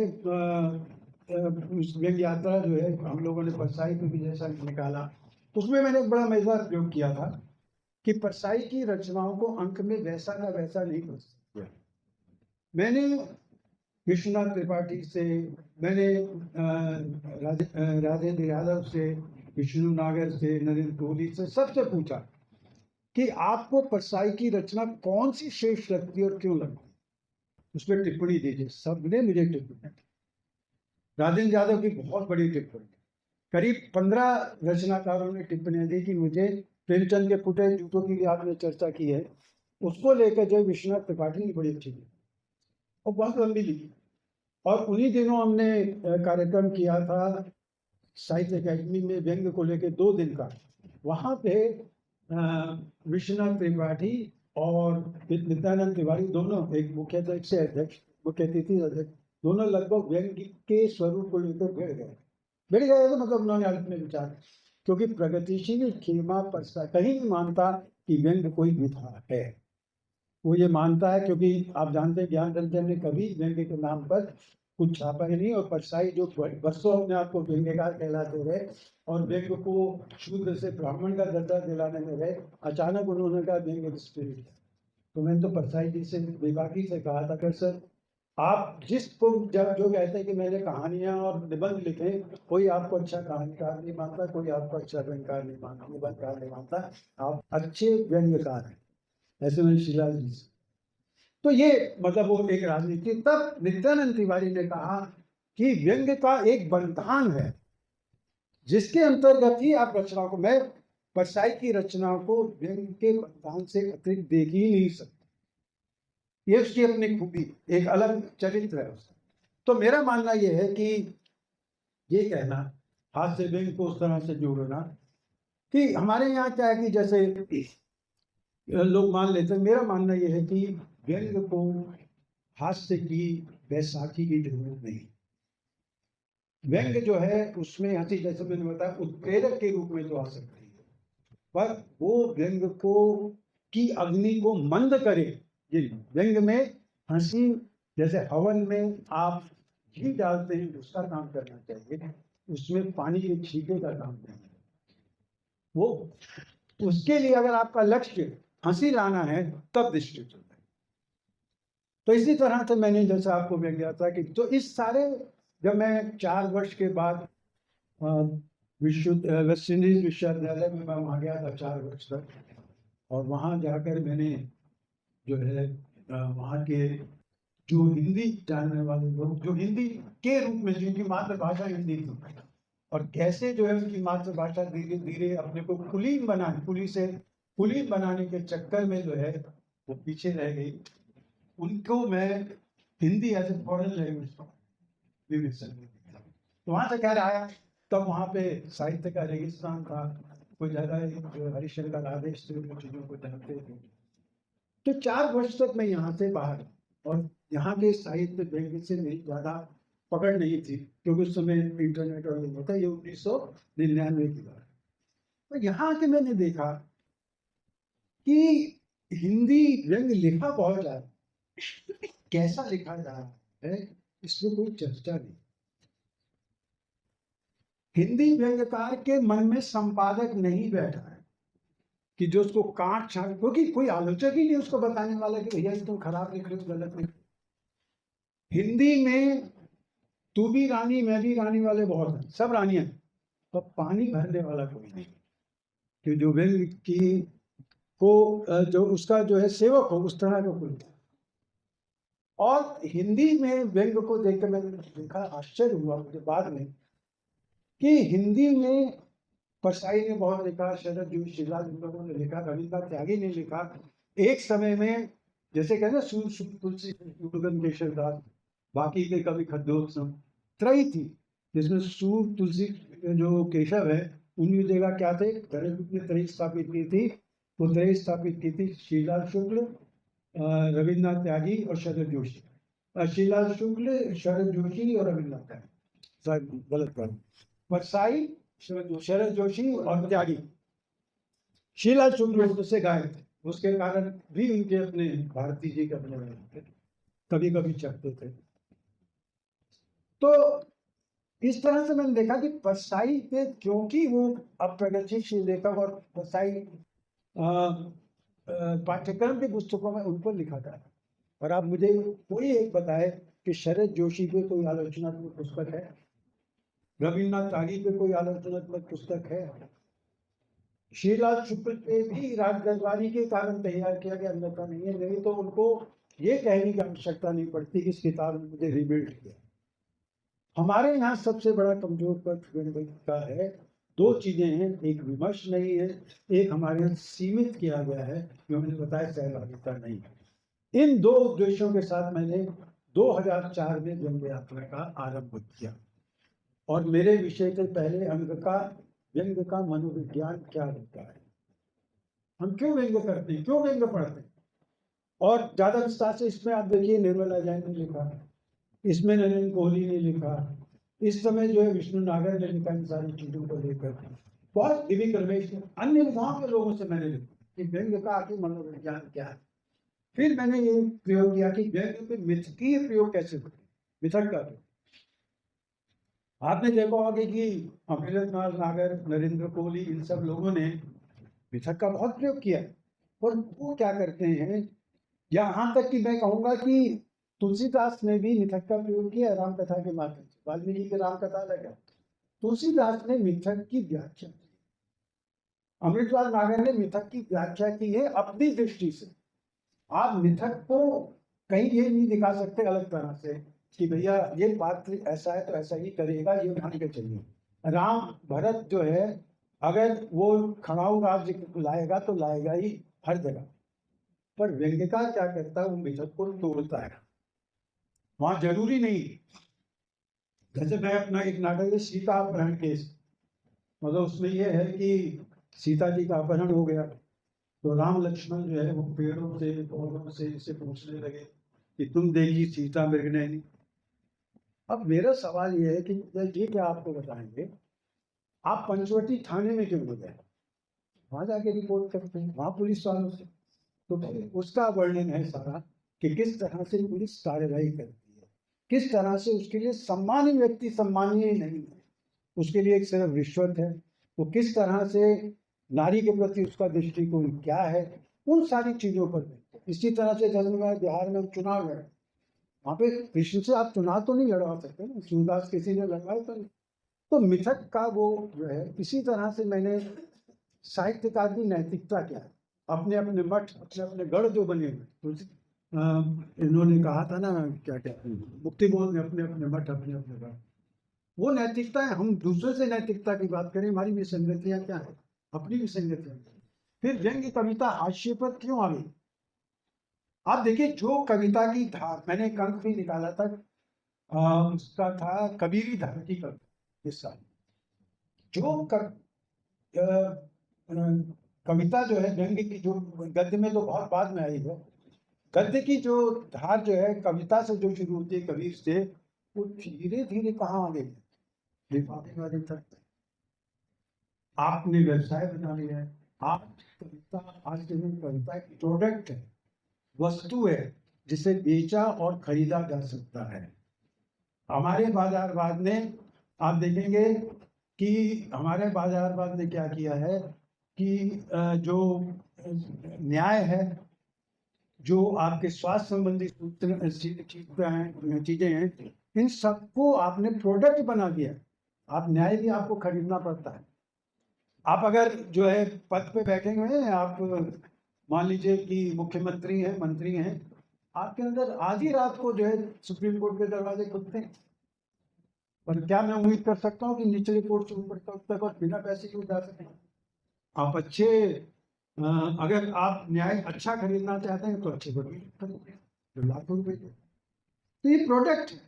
व्यंग्य यात्रा जो है हम लोगों ने परसाई को भी जैसा निकाला, उसमें मैंने एक बड़ा मजेदार प्रयोग किया था कि परसाई की रचनाओं को अंक में वैसा का वैसा नहीं कर सकते। मैंने विश्वनाथ त्रिपाठी से, मैंने राजेंद्र यादव से, विष्णु नागर से, नरेंद्र कोहली से, सबसे पूछा कि आपको परसाई की रचना कौन सी श्रेष्ठ लगती है और क्यों लगती है, उसमें टिप्पणी दीजिए। सबने मुझे टिप्पणी, राजेंद्र यादव की बहुत बड़ी टिप्पणी, करीब 15 रचनाकारों ने टिप्पणियां दी कि मुझे प्रेमचंद के फुटे जूतों की भी आपने चर्चा की है, उसको लेकर जो विश्वनाथ त्रिपाठी ने बड़ी अच्छी लिखी और बहुत लंबी लिखी। और उन्हीं दिनों हमने कार्यक्रम किया था साहित्य अकेडमी में व्यंग को लेकर 2 दिन का। वहाँ पे विश्वनाथ त्रिपाठी और नित्यानंद तिवारी दोनों, एक मुख्य अध्यक्ष से अध्यक्ष, मुख्य अतिथि अध्यक्ष, दोनों लगभग व्यंग के स्वरूप को लेकर भिड़ गए तो मतलब उन्होंने अपने विचार, क्योंकि प्रगतिशील खेमा परसा कहीं नहीं मानता कि व्यंग कोई विधा है। वो ये मानता है, क्योंकि आप जानते हैं ज्ञान रंजन ने कभी व्यंग के नाम पर कुछ छापा ही नहीं, और परसाई जो बरसों अपने आप को व्यंग्यकार कहलाते रहे और व्यंग को शूद्र से ब्राह्मण का दर्जा दिलाने में रहे, अचानक उन्होंने कहा व्यंग स्पिरिट। तो मैंने तो परसाई जी से बेबाकी से कहा था कि सर आप जिसको जब जो कहते हैं कि मैंने कहानियां और निबंध लिखे, कोई आपको अच्छा कहानीकार नहीं मानता, कोई आपको अच्छा व्यंग्यकार नहीं मानता, निबंधकार नहीं मानता, आप अच्छे व्यंग्यकार हैं, ऐसे मैंने शिला जी से। तो ये मतलब वो एक राजनीति। तब नित्यानंद तिवारी ने कहा कि व्यंग्य का एक बंधान है जिसके अंतर्गत ही आप रचनाओं को, मैं परसाई की रचनाओं को व्यंग्य के बंधान से अतिरिक्त देख ही नहीं सकता, ये उसकी अपनी खूबी, एक अलग चरित्र है उसका। तो मेरा मानना यह है कि ये कहना हाथ से व्यंग्य को उस तरह से जोड़ना कि हमारे यहाँ क्या है कि जैसे लोग मान लेते हैं, मेरा मानना यह है कि व्यंग्य को हास्य की बैसाखी की जरूरत नहीं। व्यंग्य जो है उसमें हंसी, जैसे मैंने बताया, उत्प्रेरक के रूप में तो आ सकती है, पर वो व्यंग्य को की अग्नि को मंद करे। ये व्यंग्य में हंसी, जैसे हवन में आप घी डालते हैं उसका काम करना चाहिए, उसमें पानी के छींटे का काम करना चाहिए। वो उसके लिए अगर आपका लक्ष्य हंसी लाना है तब दृष्टि होता है। तो इसी तरह से मैंने जैसा आपको व्यंग्य था कि तो इस सारे, जब मैं 4 वर्ष के बाद वेस्ट इंडीज विश्वविद्यालय में मैं वहाँ गया था 4 वर्ष तक, और वहाँ जाकर मैंने जो है वहाँ के जो हिंदी जानने वाले लोग, जो हिंदी के रूप में जिनकी मातृभाषा हिंदी थी, और कैसे जो है उनकी मातृभाषा धीरे धीरे अपने को कुलीन बनाने, कुलीन बनाने के चक्कर में जो है वो पीछे रह गई, उनको मैं Hindi as a foreign language, तो वहाँ से खैर आया। तब वहाँ पे साहित्य का रेगिस्तान था, कोई ज़्यादा हरिशंकर आदेश से चीज़ों को जानते थे। तो 4 वर्ष तक मैं यहाँ से बाहर, और यहाँ के साहित्य व्यंग्य से मेरी ज़्यादा पकड़ नहीं थी, क्योंकि उस समय इंटरनेट और होता, ये 1999 की बात। तो यहाँ के मैंने देखा कि हिंदी व्यंग्य लिखा बहुत जा रहा है, कैसा लिखा जा रहा है इसमें कोई चर्चा नहीं। हिंदी व्यंग्यकार के मन में संपादक नहीं बैठा है कि जो उसको काट छाट, क्योंकि कोई आलोचक ही नहीं उसको बताने वाला कि भैया तुम खराब लिख रहे हो, गलत लिख रहे हो। हिंदी में तू भी रानी मैं भी रानी वाले बहुत हैं, सब रानियां, तो पानी भरने वाला कोई नहीं, कि जो व्यंग्य की को जो उसका जो है सेवक हो, उस तरह का कोई। और हिंदी में व्यंग्य को देखकर मैंने देखा, आश्चर्य हुआ मुझे बाद में कि हिंदी में परसाई ने बहुत लिखा, शरद जोशी, शिला इन लोगों ने लिखा, रविन्द्रनाथ त्यागी ने लिखा। एक समय में जैसे कहते सूर तुलसी केशव दास, बाकी के कवि खद्योत्सव त्रयी थी, जिसमें सूर तुलसी जो केशव है उनकी जगह क्या थे, ने त्रयी स्थापित की थी। वो त्रयी स्थापित की थी शीला शुक्ल, रविन्द्रनाथ त्यागी और शरद जोशी। शीला शुक्ल, शरद जोशी और रविन्द्रनाथ त्यागी, गलत बात, परसाई, शरद जोशी और त्यागी। शीला शुक्ल से गायब थे, उसके कारण भी उनके अपने भारती जी के अपने कभी कभी चखते थे। तो इस तरह से मैंने देखा कि परसाई के, क्योंकि वो अब प्रगतिशील लेखक और परसाई पाठ्यक्रम की पुस्तकों में उन पर लिखा था। और आप मुझे कोई एक बताए कि शरद जोशी पे कोई आलोचनात्मक पुस्तक है, रविन्द्रनाथ त्यागी पे कोई आलोचनात्मक पुस्तक है, शीला शुक्ल पे भी राजदरबारी के कारण तैयार किया गया, अन्यथा नहीं है। नहीं तो उनको ये कहने की आवश्यकता नहीं पड़ती कि इस किताब में मुझे रिबिल्ड किया। हमारे यहाँ सबसे बड़ा कमजोर पक्ष व्यंग्य का है दो चीजें हैं, एक विमर्श नहीं है, एक हमारे यहाँ सीमित किया गया है, जो मैंने बताया सहभागिता नहीं है। इन दो उद्देश्यों के साथ मैंने 2004 में व्यंग्य यात्रा का आरंभ किया। और मेरे विषय के पहले अंक का व्यंग्य का मनोविज्ञान क्या होता है, हम क्यों व्यंग्य करते हैं, क्यों व्यंग्य पढ़ते हैं। और ज्यादा विस्तार से इसमें आप देखिए निर्मला जैन ने लिखा, इसमें नरेंद्र कोहली ने लिखा, इस समय जो है विष्णु नागर ने लिखा इन सारी चीजों को लेकर। बहुत दिव्य रमेश अन्य विधाओं के लोगों से मैंने लिखा कि व्यंग्य का आखिर मनोविज्ञान क्या है। फिर मैंने ये प्रयोग किया कि व्यंग्य पे मिथकीय प्रयोग कैसे होते, मिथक का प्रयोग। आपने देखा होगा कि अमृतलाल नागर, नरेंद्र कोहली, इन सब लोगों ने मिथक का बहुत प्रयोग किया। और वो क्या करते हैं, यहाँ तक कि मैं कहूंगा कि तुलसीदास ने भी मिथक का प्रयोग किया रामकथा के माध्यम से। वाल्मीकि की रामकथा लगा, तुलसीदास ने मिथक की व्याख्या की, अमृतलाल नागर ने मिथक की व्याख्या की है अपनी दृष्टि से। आप मिथक को कहीं ये नहीं दिखा सकते अलग तरह से कि भैया ये पात्र ऐसा है तो ऐसा ही करेगा, ये मान के चलिए। राम भरत जो है अगर वो खड़ाऊ राज्य लाएगा तो लाएगा ही हर जगह, पर व्यंग्यकार क्या करता है, वो मिथक को तोड़ता है। वहां जरूरी नहीं, जैसे मैं अपना एक नाटक है सीता अपहरण केस, मतलब उसमें यह है कि सीता जी का अपहरण हो गया, तो राम लक्ष्मण जो है वो पेड़ों से पौधों से इसे पूछने लगे कि तुम देखी सीता मृगनयनी। अब मेरा सवाल ये है कि ये क्या आपको बताएंगे, आप पंचवटी थाने में क्यों नहीं गए, वहां जाके रिपोर्ट करते हैं वहां पुलिस वालों से। तो उसका वर्णन है सारा कि किस तरह से पुलिस कार्यवाही करती है, किस तरह से उसके लिए सम्मानीय व्यक्ति सम्मानीय नहीं है, उसके लिए एक सिर्फ रिश्वत है, वो किस तरह से नारी के प्रति उसका दृष्टिकोण क्या है, उन सारी चीजों पर। इसी तरह से जैसे बिहार में चुनाव लड़े, वहां पे कृष्ण से आप चुनाव तो नहीं लड़वा सकते ना, सूरदास किसी ने लड़वाया तो नहीं। तो मिथक का वो जो है, इसी तरह से मैंने साहित्यकार की नैतिकता क्या है, अपने अपने मठ, अपने अपने गढ़ जो बने हुए, इन्होंने कहा था ना क्या कहते हैं मुक्ति बोध में, अपने अपने मठ अपने अपने गढ़, वो नैतिकता है। हम दूसरे से नैतिकता की बात करें, हमारी विसंगतियां क्या है, अपनी विसंगतियां। फिर व्यंग्य कविता हाशिए पर क्यों आ गई, आप देखिए जो कविता की धार, मैंने एक अंक भी निकाला था, उसका था कबीरी धार की कविता इस साल। जो कविता जो है व्यंग्य की, जो गद्य में तो बहुत बाद में आई है, गद्य की जो धार जो है कविता से जो शुरू होती है कबीर से, वो धीरे धीरे कहाँ आ गई, लिफाफे वाले तक। आपने व्यवसाय बना लिया है, आप कविता, आज के दिन कविता एक प्रोडक्ट है, वस्तु है जिसे बेचा और खरीदा जा सकता है। हमारे बाजारवाद ने, आप देखेंगे कि हमारे बाजारवाद ने क्या किया है कि जो न्याय है, जो आपके स्वास्थ्य संबंधी चीजें हैं, इन सबको आपने प्रोडक्ट बना दिया। आप न्याय भी आपको खरीदना पड़ता है। आप अगर जो है पद पे बैठे हुए हैं, आप मान लीजिए कि मुख्यमंत्री हैं, मंत्री हैं, आपके अंदर आधी रात को जो है सुप्रीम कोर्ट के दरवाजे खुलते हैं, पर क्या मैं उम्मीद कर सकता हूँ कि निचले कोर्ट से ऊपर तक और बिना पैसे के जा सकें। आप अच्छे अगर आप न्याय अच्छा खरीदना चाहते हैं तो अच्छे खरीदिए जो लाखों रुपए के। तो ये प्रोडक्ट है।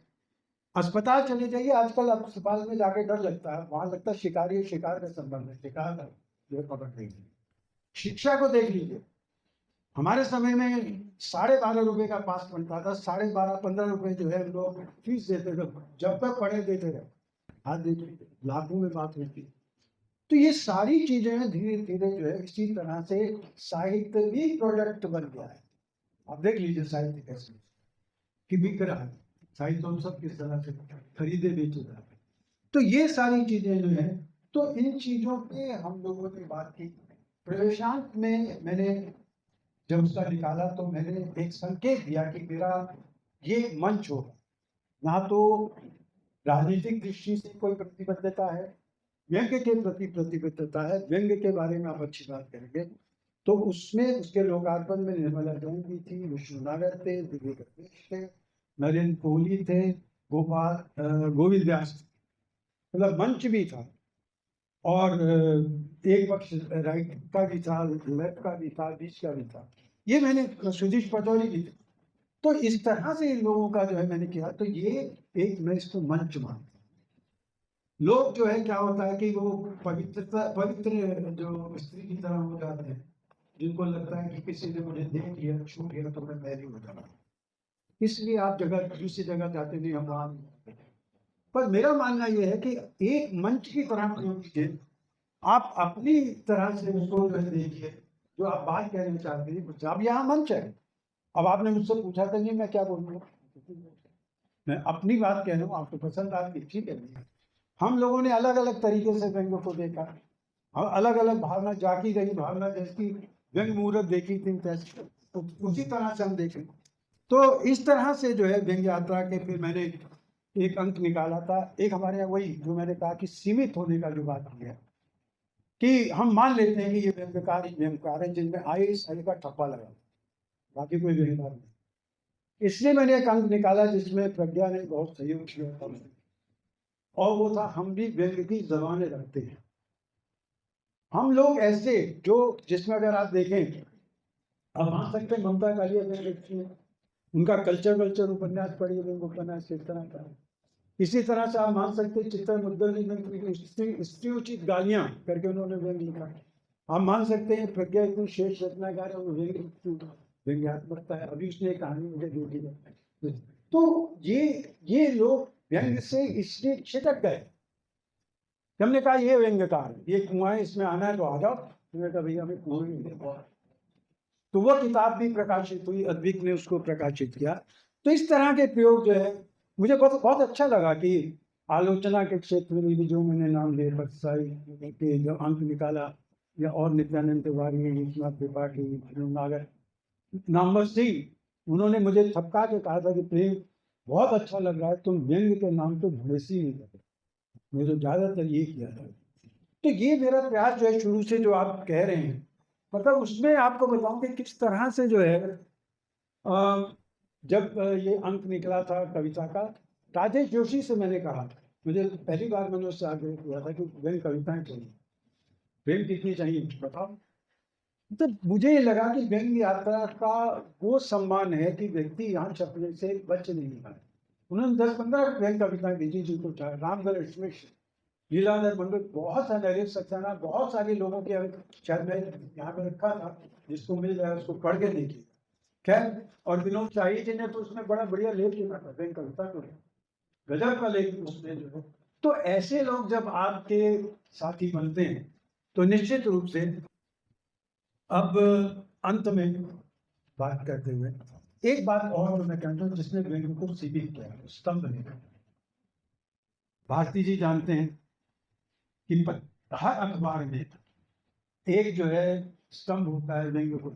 अस्पताल चले जाइए, आजकल अस्पताल में जाके डर लगता है, वहां लगता है शिकारी शिकार का संबंध है, शिकार का जो पकड़ देंगे। शिक्षा को देख लीजिए, हमारे समय में 12.5 रुपए का पास बनता था, 12.5-15 रुपए जो है लोग फीस देते थे, जब तक पढ़े देते रहे, आज देखिए लाखों में बात होती है। तो ये सारी चीजें धीरे धीरे जो है इसी तरह से साहित्य भी प्रोडक्ट बन गया है। आप देख लीजिए साहित्य कैसे कि बिक रहा है, साहित्य हम सब किस तरह से खरीदे बेचे जा रहे हैं। तो ये सारी चीजें जो है, तो इन चीजों पे हम लोगों ने बात की। प्रवेशांक में मैंने जब उसका निकाला तो मैंने एक संकेत दिया कि मेरा ये मंच होगा, ना तो राजनीतिक दृष्टि से कोई प्रतिबद्धता है, व्यंग्य के प्रति प्रतिबद्धता है, व्यंग्य के बारे में आप अच्छी बात करेंगे। तो उसमें उसके लोकार्पण में निर्मला जैन भी थी, विष्णु नागर थे, दिव्य रमेश थे, नरेंद्र कोहली थे, गोविंद व्यास थे, मतलब मंच भी था। और एक पक्ष राइट का भी था, लेफ्ट का भी था, बीच का भी था। ये मैंने सुधीश पटौड़ी की। तो इस तरह से इन लोगों का जो है मैंने किया। तो ये एक मैं इसको मंच मानता हूँ। लोग जो है क्या होता है कि वो पवित्र जो स्त्री की तरह हो जाते हैं, जिनको लगता है कि किसी ने मुझे देख लिया, छू लिया तो मैं मैरी हो जाऊंगा, इसलिए आप जगह दूसरी जगह जाते नहीं, हम वहां नहीं जाते। पर मेरा मानना यह है कि एक मंच की तरह प्रयोग कीजिए, आप अपनी तरह से उसको जो है देखिए, जो आप बात कहना चाहते हैं। अब यहाँ मंच है, अब आपने मुझसे पूछा था नहीं, मैं क्या बोलूँगा, मैं अपनी बात कह रहा हूँ, आपको पसंद आती ठीक है। हम लोगों ने अलग अलग तरीके से व्यंग को देखा, हम अलग अलग भावना, जाकी रही भावना जैसी व्यंग मुहूर्त देखी थी, तैसी उसी तरह से हम देखें। तो इस तरह से जो है व्यंग यात्रा के फिर मैंने एक अंक निकाला था। एक हमारे यहाँ वही जो मैंने कहा कि सीमित होने का जो बात किया, कि हम मान लेते हैं कि ये व्यंगकार ही व्यंगकार है जिनमें आई सही का ठप्पा लगा, बाकी कोई व्यंगकार नहीं। इसलिए मैंने एक अंक निकाला जिसमें प्रज्ञा ने बहुत सहयोग किया था, और वो था हम भी व्यंग की जबानें रखते हैं। हम लोग ऐसे जो, जिसमें अगर आप देखें, आप मान सकते हैं ममता कालिया व्यंग लिखती हैं, उनका कल्चर उपन्यास पढ़िए, व्यंग उपन्यास इस तरह का। इसी तरह से आप मान सकते हैं चित्तर मुद्दली में स्त्री उचित गालियां करके उन्होंने व्यंग लिखा। आप मान सकते हैं प्रज्ञा इतनी शेष रचनाकार है, व्यंग्यात्मकता है। अभी उसने एक कहानी मुझे दे दी। तो ये लोग व्यंग से इसलिए छिटक गए। हमने कहा ये व्यंग्यकार, ये कुआं है, इसमें आना है तो आ जाओ। मैंने कहा भैया हमें कुआं नहीं देखा। तो वह किताब भी प्रकाशित हुई, अद्विक ने उसको प्रकाशित किया। तो इस तरह के प्रयोग जो है मुझे बहुत बहुत अच्छा लगा कि आलोचना के क्षेत्र में भी जो मैंने नाम लिए, परसाई के जो अंक निकाला, या और नित्यानंद तिवारी, विश्वनाथ त्रिपाठी, नागर, नंबर सिंह, उन्होंने मुझे थपका के कहा था कि प्रेम बहुत अच्छा लग रहा है, तुम व्यंग के नाम तो भैंसी ही नहीं करते। मैंने तो ज्यादातर ये किया था। तो ये मेरा प्रयास जो है शुरू से, जो आप कह रहे हैं, मतलब उसमें आपको बताऊं कि किस तरह से जो है जब ये अंक निकला था कविता का, राजेश जोशी से मैंने कहा, मुझे पहली बार मैंने उससे आग्रह किया था कि व्यंग कविताएं चाहिए, प्रेम कितनी चाहिए बताओ। तो मुझे ये लगा कि व्यंग यात्रा का वो सम्मान है कि व्यक्ति यहाँ छपने से बच नहीं पाए। उन्होंने 10-15 व्यंग कविताएं भेजी, जिनको रामगढ़ स्मिश, लीलाधर मंडल, बहुत सारे, नरेश सक्सेना, बहुत सारे लोगों के, शायद मैं यहाँ पे रखा था, जिसको मिल जाए उसको पढ़ के देखिए। खैर, और विनोद शाही जी ने तो उसमें बड़ा बढ़िया लेख लिखा था व्यंग कविता को, गजब का लेख उसमें जो है। तो ऐसे लोग जब आपके साथी बनते हैं तो निश्चित रूप से, अब अंत में बात करते हुए एक बात और मैं कहता हूँ जिसने व्यंग को सीमित किया, स्तंभ लेखन। भारती जी जानते हैं कि हर अखबार में एक जो है स्तंभ होता है व्यंग को,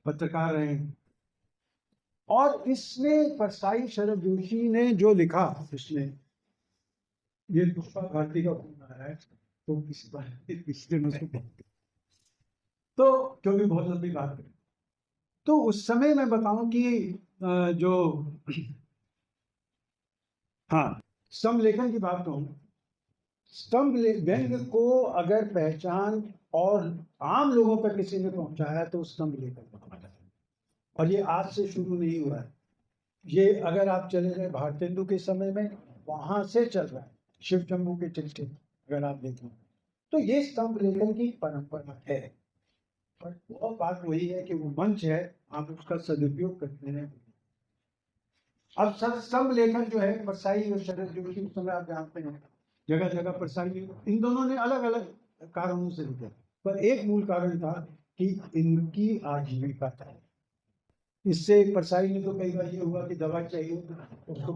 पत्रकार रहे। और इसमें परसाई शरद जोशी ने जो लिखा, इसमें ये पुष्पा भारती का फोन आ रहा है, तो इस बार इस दिन उसको, तो क्योंकि बहुत लंबी बात है, तो उस समय मैं बताऊं कि जो, हाँ, स्तंभ लेखन की बात कहूँ, व्यंग को अगर पहचान और आम लोगों तक किसी ने पहुंचाया तो स्तंभ लेखन पहुंचा। और ये आज से शुरू नहीं हुआ है, ये अगर आप चले गए भारतेंदु के समय में, वहां से चल रहा है, शिव शंभू के चिट्ठे अगर आप देखें, तो ये स्तंभ लेखन की परंपरा है। पर वो बात वही है कि वो मंच है, आप उसका सदुपयोग करते हैं। अब स्तंभ लेखन जो है, परसाई और शरद जोशी, उस समय आप जानते हैं जगह जगह परसाई, इन दोनों ने अलग अलग कारणों से लिखा, पर एक मूल कारण था कि इनकी आजीविका था। इससे परसाई ने तो कई बार ये हुआ कि दवा चाहिए, उसको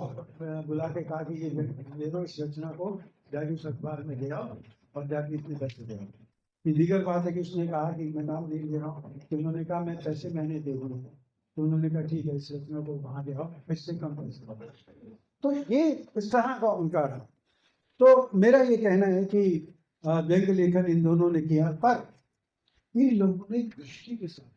बुला के कहा कि ये ले लो, इस रचना को जाके उस अखबार में ले आओ और जाके इतने पैसे दे आओ। दीगर बात है कि उसने कहा कि मैं नाम नहीं ले रहा हूँ, तो उन्होंने कहा मैं पैसे महीने दे दूंगा, तो उन्होंने कहा ठीक है, इस रचना को वहां ले आओ, इससे कम पैसे। तो ये इस तरह का उनका रहा। तो मेरा ये कहना है कि व्यंग लेखन इन दोनों ने किया, पर इन लोगों ने दृष्टि के साथ,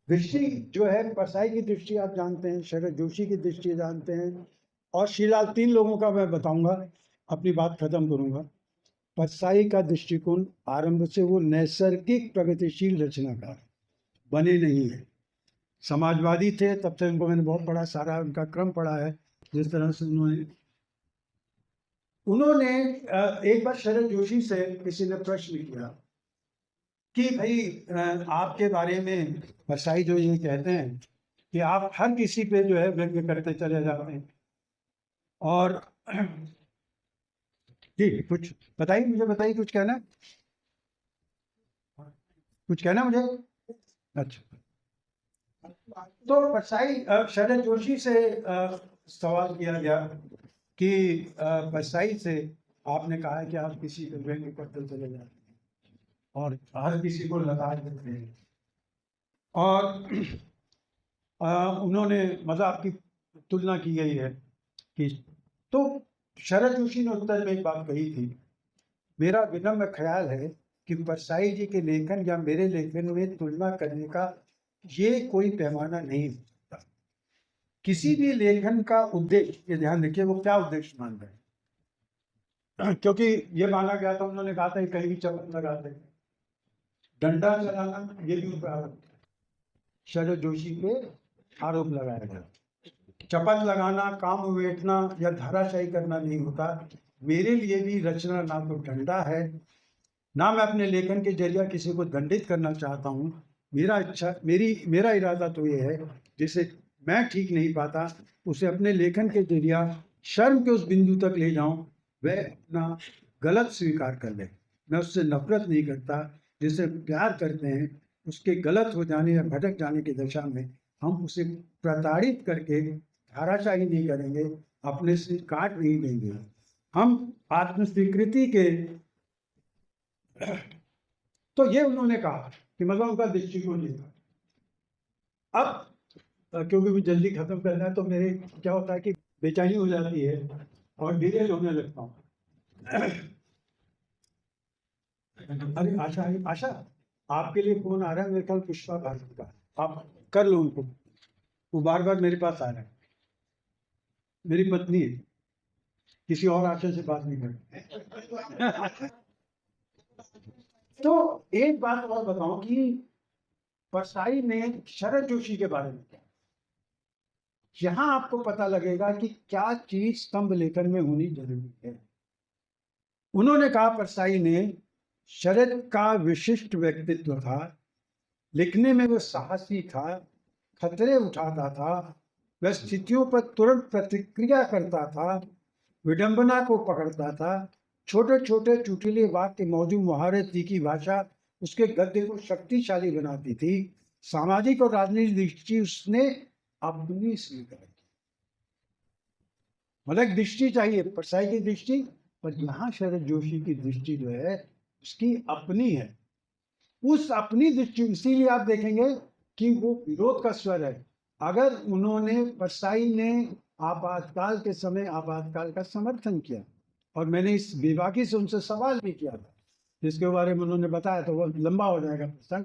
दृष्टि जो है, परसाई की दृष्टि आप जानते हैं, शरद जोशी की दृष्टि जानते हैं, और शीलाल, तीन लोगों का मैं बताऊंगा अपनी बात खत्म करूंगा। परसाई का दृष्टिकोण आरंभ से वो नैसर्गिक प्रगतिशील रचनाकार बने नहीं है। समाजवादी थे, तब से उनको मैंने बहुत पढ़ा, सारा उनका क्रम पढ़ा है। जिस तरह से उन्होंने एक बार शरद जोशी से किसी ने प्रश्न किया कि भाई आपके बारे में परसाई जो ये कहते हैं कि आप हर किसी पे जो है व्यंग्य करते चले जाते हैं, और जी कुछ बताइए, मुझे बताइए, कुछ कहना है? कुछ कहना मुझे? अच्छा, तो परसाई शरद जोशी से सवाल किया गया कि परसाई से आपने कहा है कि आप किसी पे व्यंग्य करते चले जाते हैं और हर किसी को लगा देते हैं, और उन्होंने मजाक की तुलना की गई है कि, तो शरद जोशी ने उत्तर में एक बात कही थी, मेरा विनम्र ख्याल है कि परसाई जी के लेखन या मेरे लेखन में तुलना करने का ये कोई पैमाना नहीं होता। किसी भी लेखन का उद्देश्य, ये ध्यान रखिए, वो क्या उद्देश्य मान रहे हैं, क्योंकि ये माना गया था, उन्होंने कहा था कहीं भी चपत लगाते, डंडा चलाना ये भी शरद जोशी पे आरोप लगाया गया। चपत लगाना, काम उवेटना या धाराशाही करना नहीं होता। मेरे लिए भी रचना ना तो डंडा है, ना मैं अपने लेखन के जरिए किसी को दंडित करना चाहता हूँ। मेरा इरादा तो ये है, जिसे मैं ठीक नहीं पाता उसे अपने लेखन के जरिए शर्म के उस बिंदु तक ले जाऊं, वह अपना गलत स्वीकार कर ले। मैं उससे नफरत नहीं करता, जिसे प्यार करते हैं उसके गलत हो जाने या भटक जाने की दशा में हम उसे प्रताड़ित करके धाराशाही नहीं करेंगे, अपने से काट नहीं देंगे। हम आत्मस्वीकृति के तो ये उन्होंने कहा कि मतलब उनका दृष्टिकोण ये था। अब क्योंकि मुझे जल्दी खत्म करना है, तो मेरे क्या होता है कि बेचैनी हो जाती है और डिले होने लगता हूँ। अरे आशा, आशा आपके लिए फोन आ रहा है, मेरे ख्याल पुष्पा भारती का, आप कर लो उनको, वो बार बार मेरे पास आ रहा है। मेरी पत्नी है, किसी और आशा से बात नहीं करती। तो एक बात और बताऊं कि परसाई ने शरद जोशी के बारे में क्या, यहां आपको पता लगेगा कि क्या चीज स्तंभ लेखन में होनी जरूरी है। उन्होंने कहा, परसाई ने, शरद का विशिष्ट व्यक्तित्व था, लिखने में वह साहसी था, खतरे उठाता था, वह स्थितियों पर तुरंत प्रतिक्रिया करता था, विडंबना को पकड़ता था, छोटे छोटे चुटीले वाक्य, मौजूद मुहावरे, तीखी भाषा उसके गद्य को शक्तिशाली बनाती थी। सामाजिक और राजनीतिक दृष्टि उसने अपनी स्वीकार की। मतलब दृष्टि चाहिए, परसाई की दृष्टि, पर यहाँ शरद जोशी की दृष्टि जो है उसकी अपनी है। उस अपनी दृष्टि, इसीलिए आप देखेंगे कि वो विरोध का स्वर है। अगर उन्होंने, परसाई ने आपातकाल के समय आपातकाल का समर्थन किया, और मैंने इस बेबाकी से उनसे सवाल भी किया था, जिसके बारे में उन्होंने बताया, तो वो लंबा हो जाएगा प्रसंग।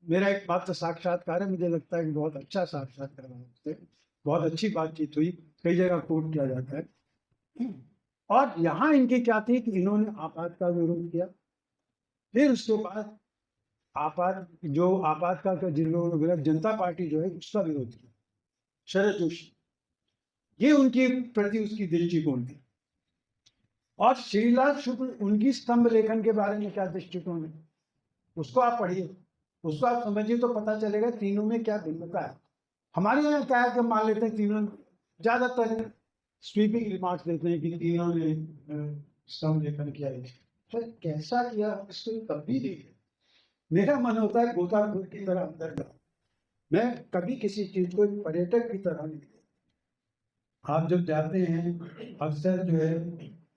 मेरा एक मात्र साक्षात्कार है, मुझे लगता है कि बहुत अच्छा साक्षात्कार है, बहुत अच्छी बातचीत हुई, कई जगह कोट किया जाता है। और यहाँ इनकी क्या थी कि इन्होंने आपात का विरोध किया, फिर उसके बाद आपातकाल का जिन्होंने जनता पार्टी जो है उसका विरोध किया, शरद जोशी, ये उनकी प्रति उसकी दृष्टिकोण थी। और श्रीलाल शुक्ल, उनकी स्तंभ लेखन के बारे में क्या दृष्टिकोण है, उसको आप पढ़िए, उसको आप समझिए, तो पता चलेगा तीनों में क्या भिन्नता है। हमारे यहाँ क्या है कि मान लेते हैं तीनों, ज्यादातर स्वीपिंग रिमार्क्स देते हैं कि तीनों ने स्तंभ लेखन किया है, तो कैसा किया इसको तब भी नहीं है। मेरा मन होता है गोताखोर की तरह अंदर जाओ, मैं कभी किसी चीज को एक पर्यटक की तरह नहीं। आप जब जाते हैं अक्सर जो है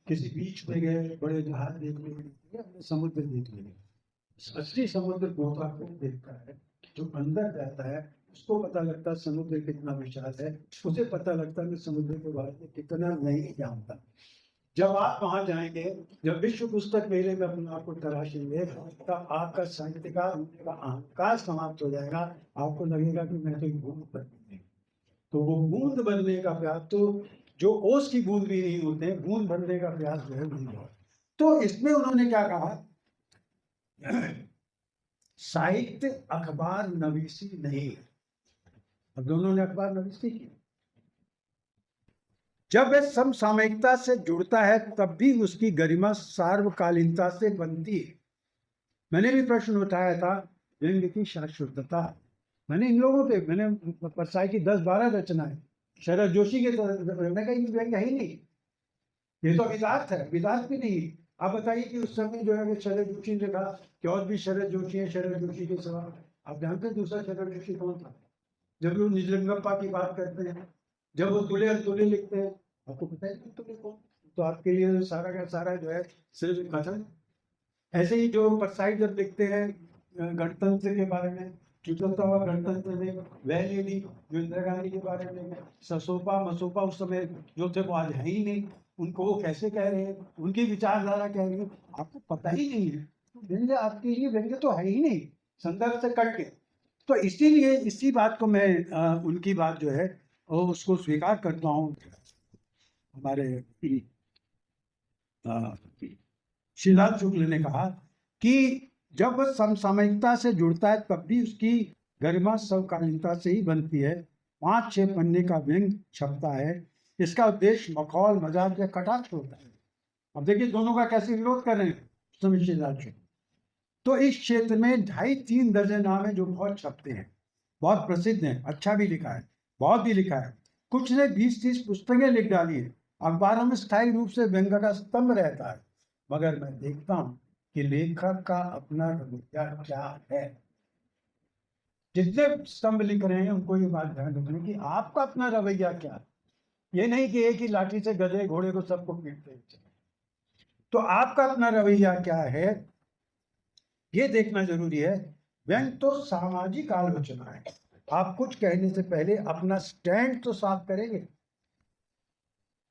किसी बीच पे गए, बड़े जहाज देखने के लिए, समुद्र देखने के, असली समुद्र गोताखोर देखता है, जो अंदर जाता है उसको पता लगता है समुद्र कितना विशाल है, उसे पता लगता है मैं समुद्र के बारे में कितना नहीं जानता। जब आप वहां जाएंगे, जब विश्व पुस्तक मेले में अपने आप को तराशेंगे, तो आपका साहित्यकार होने का अहंकार समाप्त हो जाएगा। आपको लगेगा कि मैं तो एक बूंद बनने, तो वो बूंद बनने का प्यार, तो जो ओस की बूंद भी नहीं होते, बूंद भरने का प्रयास जो है नहीं हुआ। तो इसमें उन्होंने क्या कहा, साहित्य अखबार नवीसी नहीं। अब दोनों ने अखबार नवीसी की। जब वह समसामयिकता से जुड़ता है तब भी उसकी गरिमा सार्वकालीनता से बनती है। मैंने भी प्रश्न उठाया था व्यंग्य की शाश्वतता। मैंने इन लोगों पे, मैंने परसाई की 10-12 रचनाएं, शरद जोशी के, मैंने कहा ये व्यंग्य है ही नहीं, ये तो विदार्थ है, विदार्थ भी नहीं। आप बताइए कि उस समय जो है वो शरद जोशी ने कहा कि और भी शरद जोशी है, शरद जोशी के सिवा आप जानते हैं दूसरा शरद जोशी कौन था? जब वो निजरंगप्पा की बात करते हैं, जब वो तुले तुले लिखते हैं, आपको पता है तुले कौन? तो आपके लिए सारा का सारा जो है सिर्फ कथन। ऐसे ही जो परसाई जब लिखते हैं गणतंत्र के बारे में, स्वतंत्रता गणतंत्र में, वह लेडी जो इंदिरा गांधी के बारे में, ससोपा मसोपा उस समय जो थे वो आज है ही नहीं, उनको वो कैसे कह रहे हैं, उनकी विचारधारा कह रही है, आपको पता ही नहीं है। तो व्यंग्य आपके लिए व्यंग्य तो है ही नहीं, संदर्भ से कट के। तो इसीलिए इसी बात को मैं उनकी बात जो है वो उसको स्वीकार करता हूँ। हमारे श्रीलाल शुक्ल ने कहा कि जब वह समसामयिकता से जुड़ता है तब भी उसकी गरिमा समकालीनता से ही बनती है। 5-6 पन्ने का व्यंग्य छपता है, इसका उद्देश्य मखौल मजाक या कटाक्ष होता है। अब देखिए दोनों का कैसे विरोध कर रहे हैं समय श्रीलाल शुक्ल। तो इस क्षेत्र में 2.5-3 दर्जन नाम है जो बहुत छपते हैं, बहुत प्रसिद्ध हैं, अच्छा भी लिखा है, बहुत भी लिखा है। कुछ ने 20-30 पुस्तकें लिख डाली है, अखबारों में स्थायी रूप से व्यंग्य का स्तंभ रहता है। मगर मैं देखता हूं कि लेखक का अपना रवैया क्या है। जितने स्तंभ लिख रहे हैं उनको ये बात ध्यान रखनी कि आपका अपना रवैया क्या है। ये नहीं कि एक ही लाठी से गधे घोड़े को सबको पीटते हैं। तो आपका अपना रवैया क्या है ये देखना जरूरी है। व्यंग्य तो सामाजिक आलोचना है। आप कुछ कहने से पहले अपना स्टैंड तो साफ करेंगे।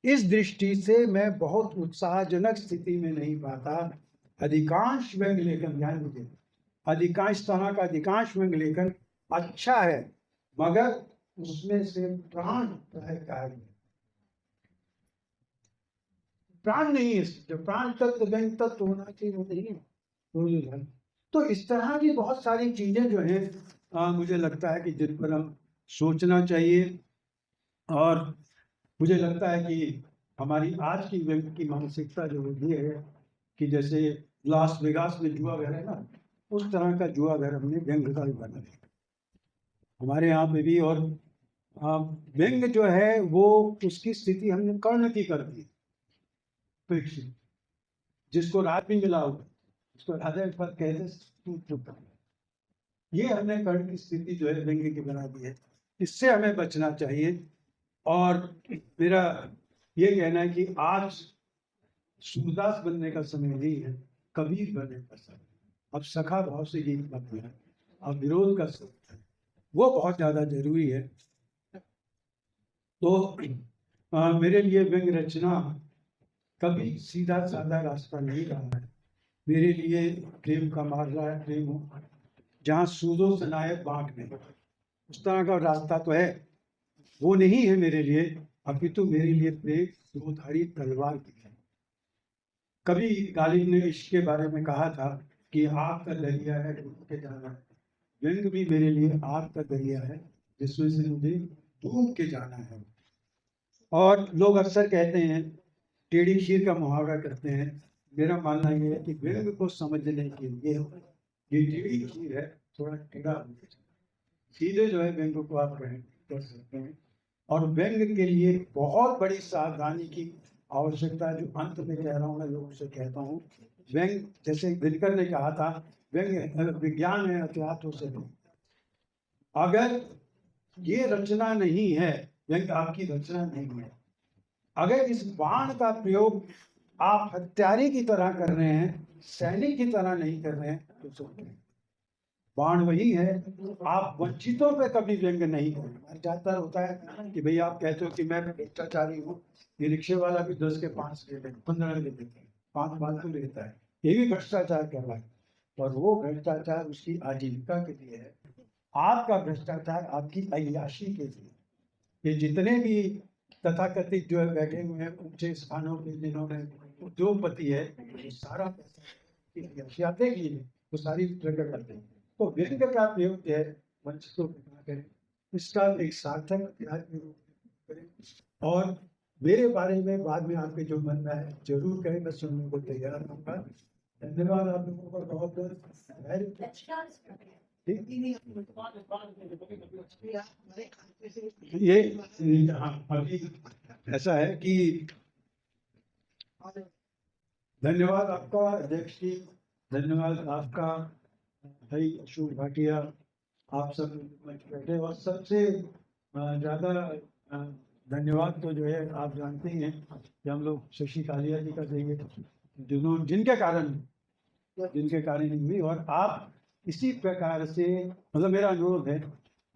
इस दृष्टि से मैं बहुत उत्साहजनक स्थिति में नहीं पाता अधिकांश व्यंग्य लेखन। ध्यान दीजिए, अधिकांश तरह का अधिकांश व्यंग्य लेखन अच्छा है, मगर उसमें से प्राण प्राण नहीं है। जो प्राण तत्व व्यंग्य तत्व होना चाहिए वो नहीं है। तो इस तरह की बहुत सारी चीजें जो हैं मुझे लगता है कि जिन पर हम सोचना चाहिए। और मुझे लगता है कि हमारी आज की व्यक्ति की मानसिकता जो होती है कि जैसे लास वेगास में जुआ घर है ना, उस तरह का जुआ घर हमने व्यंग्य का भी बना दिया हमारे यहाँ पे भी। और व्यंग्य जो है वो उसकी स्थिति हमने कर्ण की कर दी। परीक्षित जिसको रात भी मिला हुआ, उसको राजा पर कहते ये हमने कर्ण की स्थिति जो है व्यंग्य की बना दी है। इससे हमें बचना चाहिए। और मेरा ये कहना है कि आज सूरदास बनने का समय नहीं है, कबीर बनने का समय। अब सखा भाव से गीत मत है, अब विरोध का समय है, वो बहुत ज्यादा जरूरी है। तो मेरे लिए व्यंग्य रचना कभी सीधा साधा रास्ता नहीं रहा है। मेरे लिए प्रेम का मार्ग है, प्रेम हो जहाँ सूदो सनाए बांट में, उस तरह का रास्ता तो है, वो नहीं है मेरे लिए। अपितु मेरे लिए प्रेम सुधारी तलवार की है। कभी गालिब ने इश्क के बारे में कहा था कि आग का दरिया है डूब के जाना है। व्यंग्य भी मेरे लिए आग का दरिया है जिसमें से मुझे डूब के जाना है। और लोग अक्सर कहते हैं, टेढ़ी खीर का मुहावरा करते हैं। मेरा मानना यह है कि व्यंग्य को समझने के लिए ये टेढ़ी खीर है, थोड़ा टेढ़ा सीधे जो है व्यंग्य को आप ग्रहण कर सकते हैं। और व्यंग्य के लिए बहुत बड़ी सावधानी की आवश्यकता है। जो अंत में कह रहा हूँ मैं लोगों से कहता हूँ, व्यंग्य जैसे दिनकर ने कहा था, व्यंग्य विज्ञान है हथियारों से भी। अगर ये रचना नहीं है, व्यंग्य आपकी रचना नहीं है, अगर इस बाण का प्रयोग आप हत्यारे की तरह कर रहे हैं, सैनिक की तरह नहीं कर रहे हैं, तो सोचें बाण वही है। आप वंचितों पे कभी व्यंग्य नहीं करें। ज्यादातर होता है कि भाई आप कहते हो कि मैं भ्रष्टाचारी हूँ, ये रिक्शे वाला भी 10 के 5 लेते हैं, 15 ले लेते हैं, 5 फालतू लेता है, ये भी भ्रष्टाचार कर रहा है। और वो भ्रष्टाचार उसकी आजीविका के लिए है। आपका भ्रष्टाचार आपकी अय्याशी के लिए। ये जितने भी तथाकथित जो है बैठे हुए हैं ऊंचे स्थानों पे, जिन्होंने उद्योगपति है, वो सारा पैसा जाते के लिए वो सारी प्रकट करते हैं। तो व्यंग्य का प्रयोग जो है वंश को घृणा करें, इसका एक सार्थक अध्याय के रूप में करें, और मेरे बारे में बाद में आपके जो मन में है जरूर कहें, मैं सुनने को तैयार रहूंगा। धन्यवाद आप लोगों का बहुत बहुत। ये हाँ, अभी ऐसा है कि धन्यवाद आपका अध्यक्ष जी, धन्यवाद आपका भाई अशोक भाटिया, आप सब बैठे, और सबसे ज़्यादा धन्यवाद तो जो है आप जानते ही हैं कि हम लोग शशि कालिया जी का देंगे, जिनके कारण ही हुई। और आप इसी प्रकार से, मतलब मेरा अनुरोध है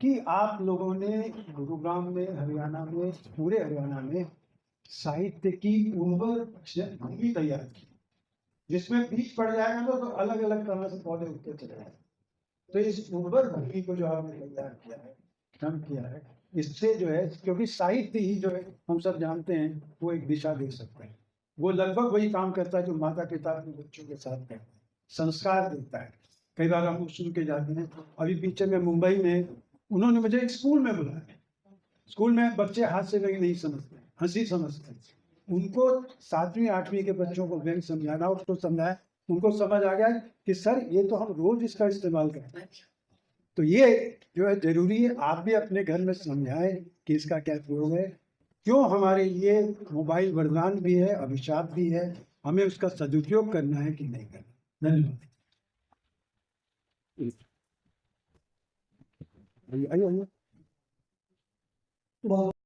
कि आप लोगों ने गुरुग्राम में, हरियाणा में, पूरे हरियाणा में साहित्य की उर्वर भूमि तैयार की, जिसमें बीज पड़ जाएगा तो अलग अलग तरह से पौधे उगते चले जाएंगे। तो इस उर्वर भूमि को जो आपने तैयार किया है, काम किया है, इससे जो है, क्योंकि साहित्य ही जो है हम सब जानते हैं वो एक दिशा दे सकता है, वो लगभग वही काम करता है जो माता पिता अपने बच्चों के साथ करते हैं, संस्कार देता है। कई बार हम सुन के जाते हैं, अभी पीछे में मुंबई में उन्होंने मुझे एक स्कूल में बुलाया, स्कूल में बच्चे हाथ से व्यंग नहीं समझते, हंसी समझते, उनको 7वीं 8वीं के बच्चों को व्यंग समझाना, उसको समझाया, उनको समझ आ गया कि सर ये तो हम रोज इसका इस्तेमाल करते हैं। तो ये जो है जरूरी है, आप भी अपने घर में समझाएं कि इसका क्या प्रयोग है, क्यों हमारे लिए मोबाइल वरदान भी है, अभिशाप भी है, हमें उसका सदुपयोग करना है कि नहीं करना। धन्यवाद। आइए आइए आइए।